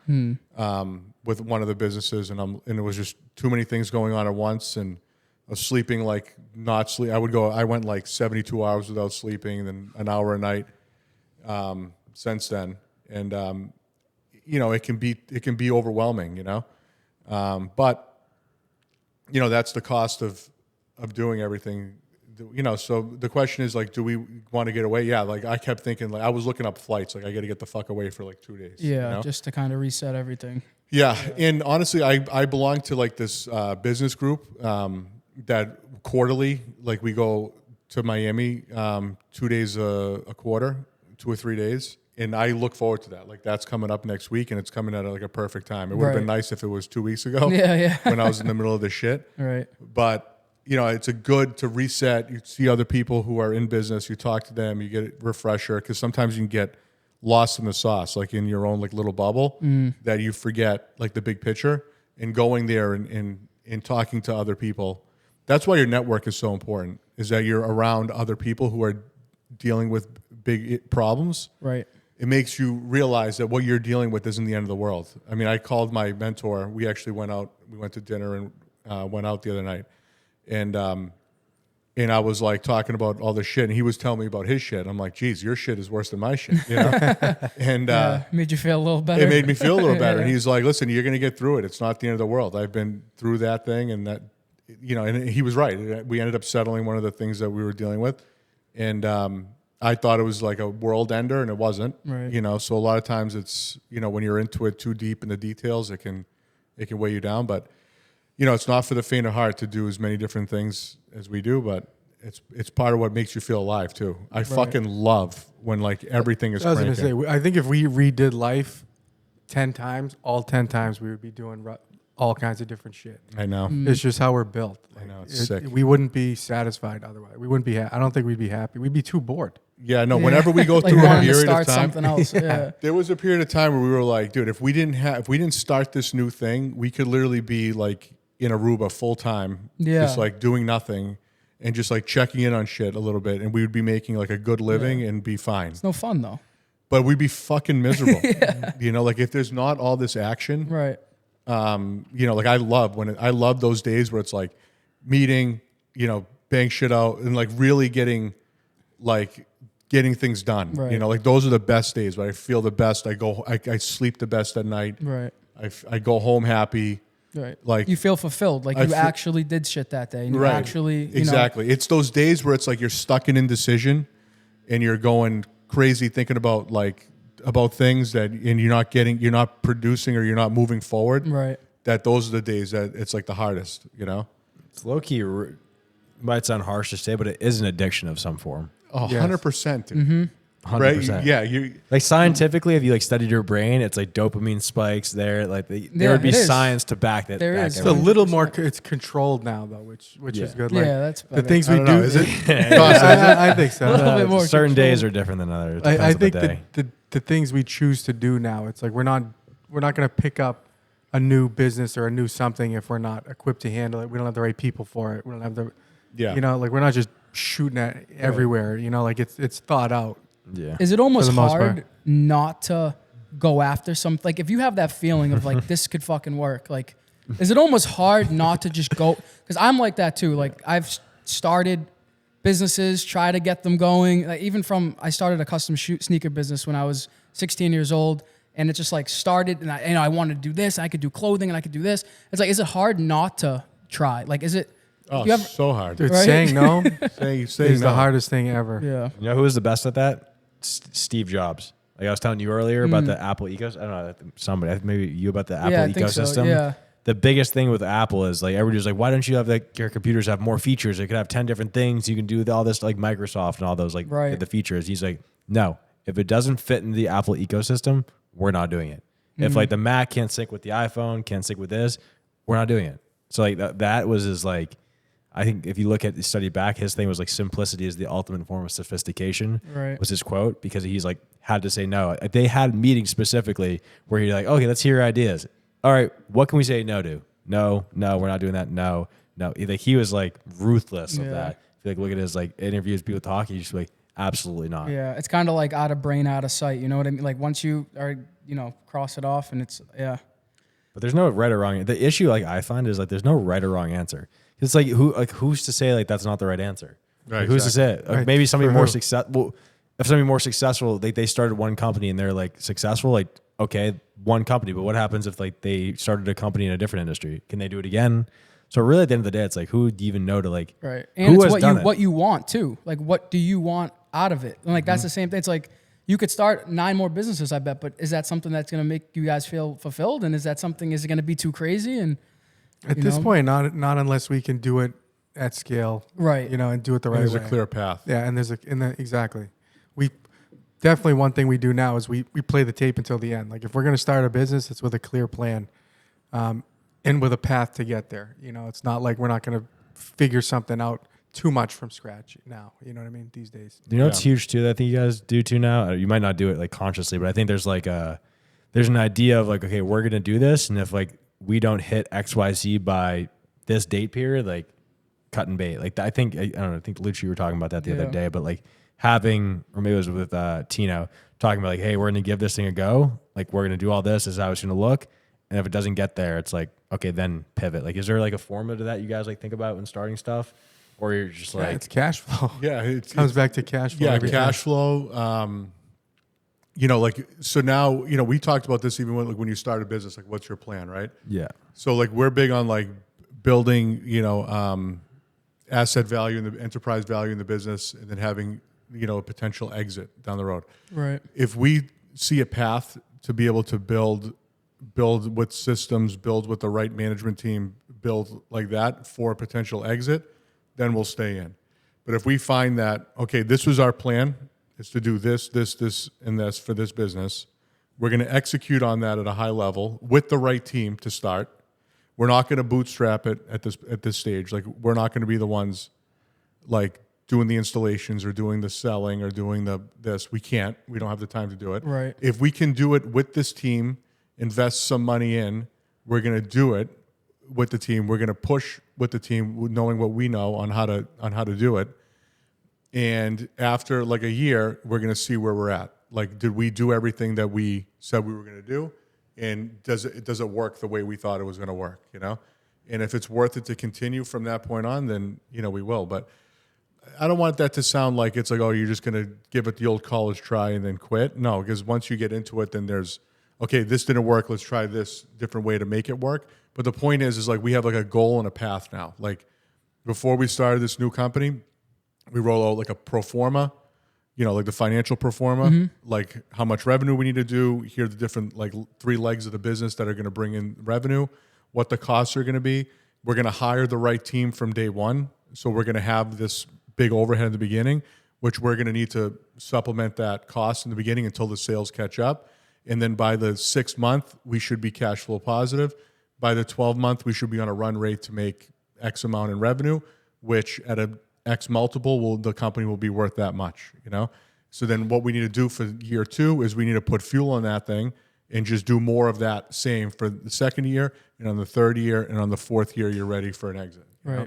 with one of the businesses, and it was just too many things going on at once, and I was sleeping like not sleep. I went like 72 hours without sleeping, and then an hour a night since then, and you know, it can be overwhelming, you know, but you know, that's the cost of doing everything, you know. So the question is like, do we want to get away? Yeah. Like I kept thinking, like I was looking up flights, like I got to get the fuck away for like 2 days. Yeah. You know? Just to kind of reset everything. Yeah. And honestly, I belong to like this business group that quarterly, like we go to Miami 2 days a quarter, 2 or 3 days. And I look forward to that. Like that's coming up next week, and it's coming at like a perfect time. It would have been nice if it was 2 weeks ago. Yeah. When I was in the middle of the shit. Right. But you know, it's a good to reset. You see other people who are in business. You talk to them. You get a refresher, because sometimes you can get lost in the sauce, like in your own like little bubble, that you forget like the big picture. And going there and talking to other people. That's why your network is so important. Is that you're around other people who are dealing with big problems. Right. It makes you realize that what you're dealing with isn't the end of the world. I mean, I called my mentor. We actually went out. We went to dinner and went out the other night, and I was like talking about all this shit, and he was telling me about his shit. I'm like, geez, your shit is worse than my shit, you know? And made you feel a little better. it made me feel a little better. And he's like, listen, you're gonna get through it. It's not the end of the world. I've been through that thing, and that, you know. And he was right. We ended up settling one of the things that we were dealing with, and I thought it was like a world ender, and it wasn't. Right. You know, so a lot of times it's, you know, when you're into it too deep in the details, it can weigh you down. But you know, it's not for the faint of heart to do as many different things as we do, but it's part of what makes you feel alive too. I fucking love when like everything is. I was cranking. gonna say, I think if we redid life 10 times, all 10 times we would be doing all kinds of different shit. I know. It's just how we're built. I know, it's sick. We wouldn't be satisfied otherwise. We wouldn't be. I don't think we'd be happy. We'd be too bored. Yeah, no. Whenever we go Like through a wanting to period start of time, something else. Yeah. there was a period of time where we were like, dude, if we didn't start this new thing, we could literally be like in Aruba full time, Yeah. just like doing nothing and just like checking in on shit a little bit, and we would be making like a good living and be fine. It's no fun though. But we'd be fucking miserable. You know, like if there's not all this action, Right. you know, like I love those days where it's like meeting, you know, bang shit out and like really getting things done. Right. You know, like those are the best days where I feel the best. I sleep the best at night. Right. I go home happy. Right. Like you feel fulfilled. Like you actually did shit that day. And you actually, you exactly. It's those days where it's like you're stuck in indecision and you're going crazy thinking about things that, and you're not producing or you're not moving forward. Right. That those are the days that it's like the hardest, you know? It's low key, might sound harsh to say, but it is an addiction of some form. 100%. Dude. Mm-hmm. 100%. Right? Yeah. You Like scientifically, if you like studied your brain, it's like dopamine spikes there. Like there would be it is. science to back that. There back is. It's a everything. little more. It's controlled now though, which is good. Like, Yeah, that's the better. things I we don't do. know. Is it? I think so. A little bit more Certain control. days are different than others. I Depends on think the day. the things we choose to do now, it's like we're not going to pick up a new business or a new something if we're not equipped to handle it. We don't have the right people for it. We don't have the, Yeah. you know, like we're not just shooting at everywhere. You know, like it's thought out. Yeah. Is it almost For the most hard part. not to go after something? Like if you have that feeling of like this could fucking work, like is it almost hard not to just go? Because I'm like that too. Like I've started businesses, try to get them going. Like even I started a custom sneaker business when I was 16 years old, and it just like started, and I wanted to do this. I could do clothing, and I could do this. It's like, is it hard not to try? Like, is it? Oh, you have, so hard. Dude, Right? saying no Saying is no. the hardest thing ever. yeah. You know who was the best at that? Steve Jobs. Like I was telling you earlier about the Apple ecosystem. I don't know, somebody, maybe you about the Apple Yeah, I think so, ecosystem. yeah. The biggest thing with Apple is like everybody's like, why don't you have like your computers have more features? They could have 10 different things. You can do all this like Microsoft and all those like Right. the features. He's like, no, if it doesn't fit in the Apple ecosystem, we're not doing it. If like the Mac can't sync with the iPhone, can't sync with this, we're not doing it. So like that was his like, I think if you look at the study back, his thing was like simplicity is the ultimate form of sophistication. Right. Was his quote, because he's like had to say no. They had meetings specifically where he's like, okay, let's hear your ideas. All right, what can we say no to? No, we're not doing that. No. Like he was like ruthless of Yeah. that. If you like look at his like interviews, people talk, he's just like, absolutely not. Yeah, it's kind of like out of brain, out of sight. You know what I mean? Like once you are, cross it off, and it's But there's no right or wrong. The issue like I find is like there's no right or wrong answer. It's like who's to say like that's not the right answer? Right, Like, who's to say it? Like, Right. maybe somebody For more who? successful. If somebody more successful, they started one company and they're like successful, like okay, one company. But what happens if like they started a company in a different industry? Can they do it again? So really, at the end of the day, it's like who do you even know to like right. who And it's has done it? what you want too. Like what do you want out of it? And like that's the same thing. It's like you could start 9 more businesses, I bet. But is that something that's going to make you guys feel fulfilled? And is that something? Is it going to be too crazy? And At You this know? point, not unless we can do it at scale, right. you know, and do it the right There's way. a clear path. Yeah, and exactly. We definitely, one thing we do now is we play the tape until the end. Like if we're going to start a business, it's with a clear plan, and with a path to get there. You know, it's not like we're not going to figure something out too much from scratch now. You know what I mean? These days. You know what's huge too that I think you guys do too now? You might not do it like consciously, but I think there's like there's an idea of like, okay, we're gonna do this, and if like we don't hit XYZ by this date period, like cut and bait. Like I don't know, I think Lucci, you were talking about that the other Yeah. day, but like having, or maybe it was with Tino, talking about like, hey, we're gonna give this thing a go. Like we're gonna do all this is how it's gonna look. And if it doesn't get there, it's like, okay, then pivot. Like, is there like a formula to that you guys like think about when starting stuff? Or you're just Yeah, like, it's cash flow. Yeah, It comes back to cash flow. Yeah, every time. cash flow. Like so now, we talked about this even when you start a business. Like, what's your plan, right? yeah. So like we're big on like building, asset value and the enterprise value in the business, and then having a potential exit down the road. Right. If we see a path to be able to build with systems, build with the right management team, build like that for a potential exit, then we'll stay in. But if we find that, okay, this was our plan, is to do this, and this for this business, we're going to execute on that at a high level with the right team to start. we're not going to bootstrap it at this stage. Like, we're not going to be the ones like doing the installations or doing the selling or doing this. We can't. We don't have the time to do it. Right. If we can do it with this team, invest some money in, we're going to do it with the team. We're going to push with the team, knowing what we know on how to do it. And after like a year, we're going to see where we're at. Like, did we do everything that we said we were going to do? And does it work the way we thought it was going to work, you know? And if it's worth it to continue from that point on, then, you know, we will. But I don't want that to sound like it's like, oh, you're just going to give it the old college try and then quit. No, because once you get into it, then there's, okay, this didn't work. Let's try this different way to make it work. But the point is like we have like a goal and a path now. Like, before we started this new company, we roll out like a pro forma, you know, like the financial pro forma, like how much revenue we need to do. Here are the different like 3 legs of the business that are going to bring in revenue, what the costs are going to be. We're going to hire the right team from day one. So we're going to have this big overhead in the beginning, which we're going to need to supplement that cost in the beginning until the sales catch up. And then by the 6th month, we should be cash flow positive. By the 12th month, we should be on a run rate to make X amount in revenue, which at a X multiple, the company will be worth that much, you know? So then what we need to do for year 2 is we need to put fuel on that thing and just do more of that same for the 2nd year, and on the 3rd year, and on the 4th year, you're ready for an exit. You know?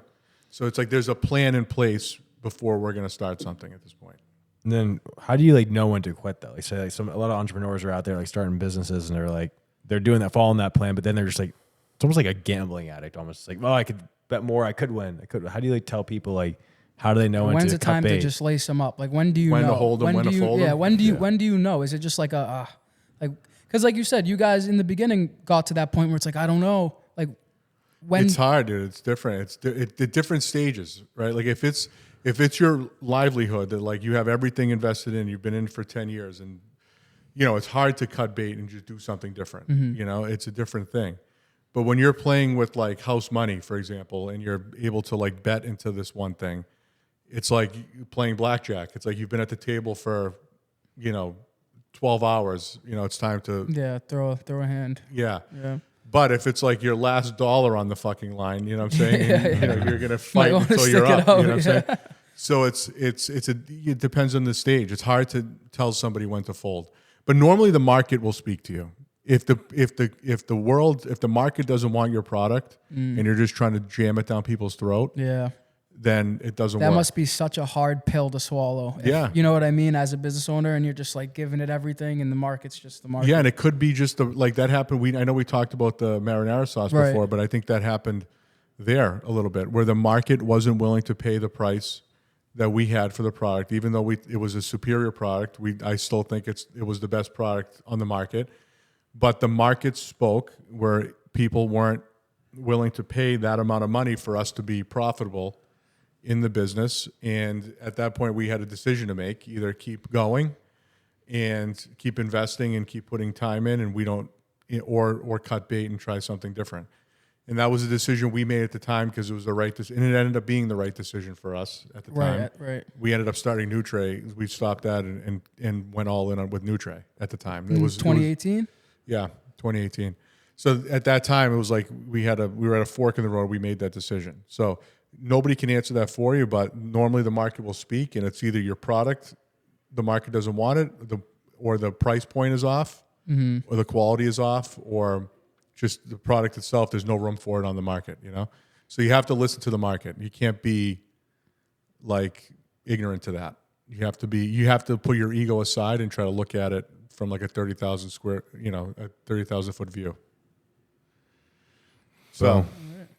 So it's like there's a plan in place before we're going to start something at this point. And then how do you like know when to quit though? Like, say like a lot of entrepreneurs are out there like starting businesses and they're doing that, following that plan, but then they're just like, it's almost like a gambling addict, almost like, oh, I could bet more, I could win. How do you like tell people like, how do they know when when's to the time cut bait? to just lace them up? Like, when do you when know? to hold them, when to fold them? Yeah, when do you know? Is it just like like, because like you said, you guys in the beginning got to that point where it's like, I don't know, like when. It's hard, dude. It's different. It's the different stages, right? Like if it's your livelihood that like you have everything invested in, you've been in for 10 years, and you know it's hard to cut bait and just do something different. You know, it's a different thing. But when you're playing with like house money, for example, and you're able to like bet into this one thing, it's like playing blackjack. It's like you've been at the table for, you know, 12 hours. You know, it's time to throw a hand. Yeah. But if it's like your last dollar on the fucking line, you know what I'm saying? You know, you're gonna fight until you're up. You know what I'm saying? So it depends on the stage. It's hard to tell somebody when to fold. But normally the market will speak to you. If the market doesn't want your product and you're just trying to jam it down people's throat, then it doesn't work. That must be such a hard pill to swallow. You know what I mean? As a business owner, and you're just like giving it everything, and the market's just the market. Yeah, and it could be just like that happened. I know we talked about the marinara sauce before, but I think that happened there a little bit, where the market wasn't willing to pay the price that we had for the product, even though it was a superior product. I still think it was the best product on the market, but the market spoke where people weren't willing to pay that amount of money for us to be profitable in the business. And at that point, we had a decision to make: either keep going and keep investing and keep putting time in, and we don't, or cut bait and try something different. And that was a decision we made at the time because it was the right decision, and it ended up being the right decision for us at the time. Right. We ended up starting Nutray. We stopped that and went all in with Nutray at the time. It was 2018. Yeah, 2018. So at that time, it was like we were at a fork in the road. We made that decision. So nobody can answer that for you, but normally the market will speak, and it's either your product, the market doesn't want it, or the price point is off, or the quality is off, or just the product itself, there's no room for it on the market, you know? So you have to listen to the market. You can't be like ignorant to that. You have to put your ego aside and try to look at it from like a 30,000 foot view. So,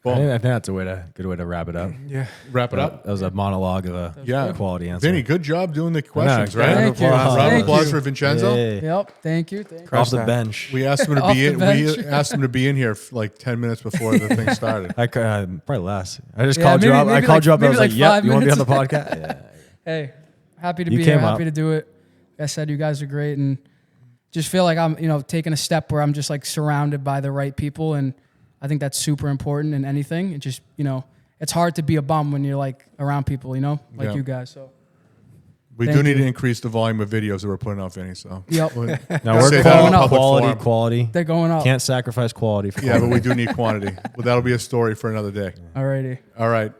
I think that's a good way to wrap it up. Yeah. Wrap it up. That was a monologue of a quality answer. Vinny, good job doing the questions, right? Thank you. Round of applause for Vincenzo. Yeah. Yep. Thank you. Off the bench. We asked him to be in. We asked him to be in here like 10 minutes before the thing started. I probably less. I just called you up. I called you up. I was like, "Yep, you want to be on the podcast?" Yeah. Hey, happy to be here. Happy to do it. Like I said, you guys are great, and just feel like I'm, taking a step where I'm just like surrounded by the right people, and I think that's super important in anything. It just, it's hard to be a bum when you're like around people, like you guys. So We Thank do need you. to increase the volume of videos that we're putting out, Vinny. So Yep. No, Say we're that on a quality, public forum. quality. They're going up. Can't sacrifice quality for yeah, quantity. but we do need quantity. Well, that'll be a story for another day. Alrighty. All right.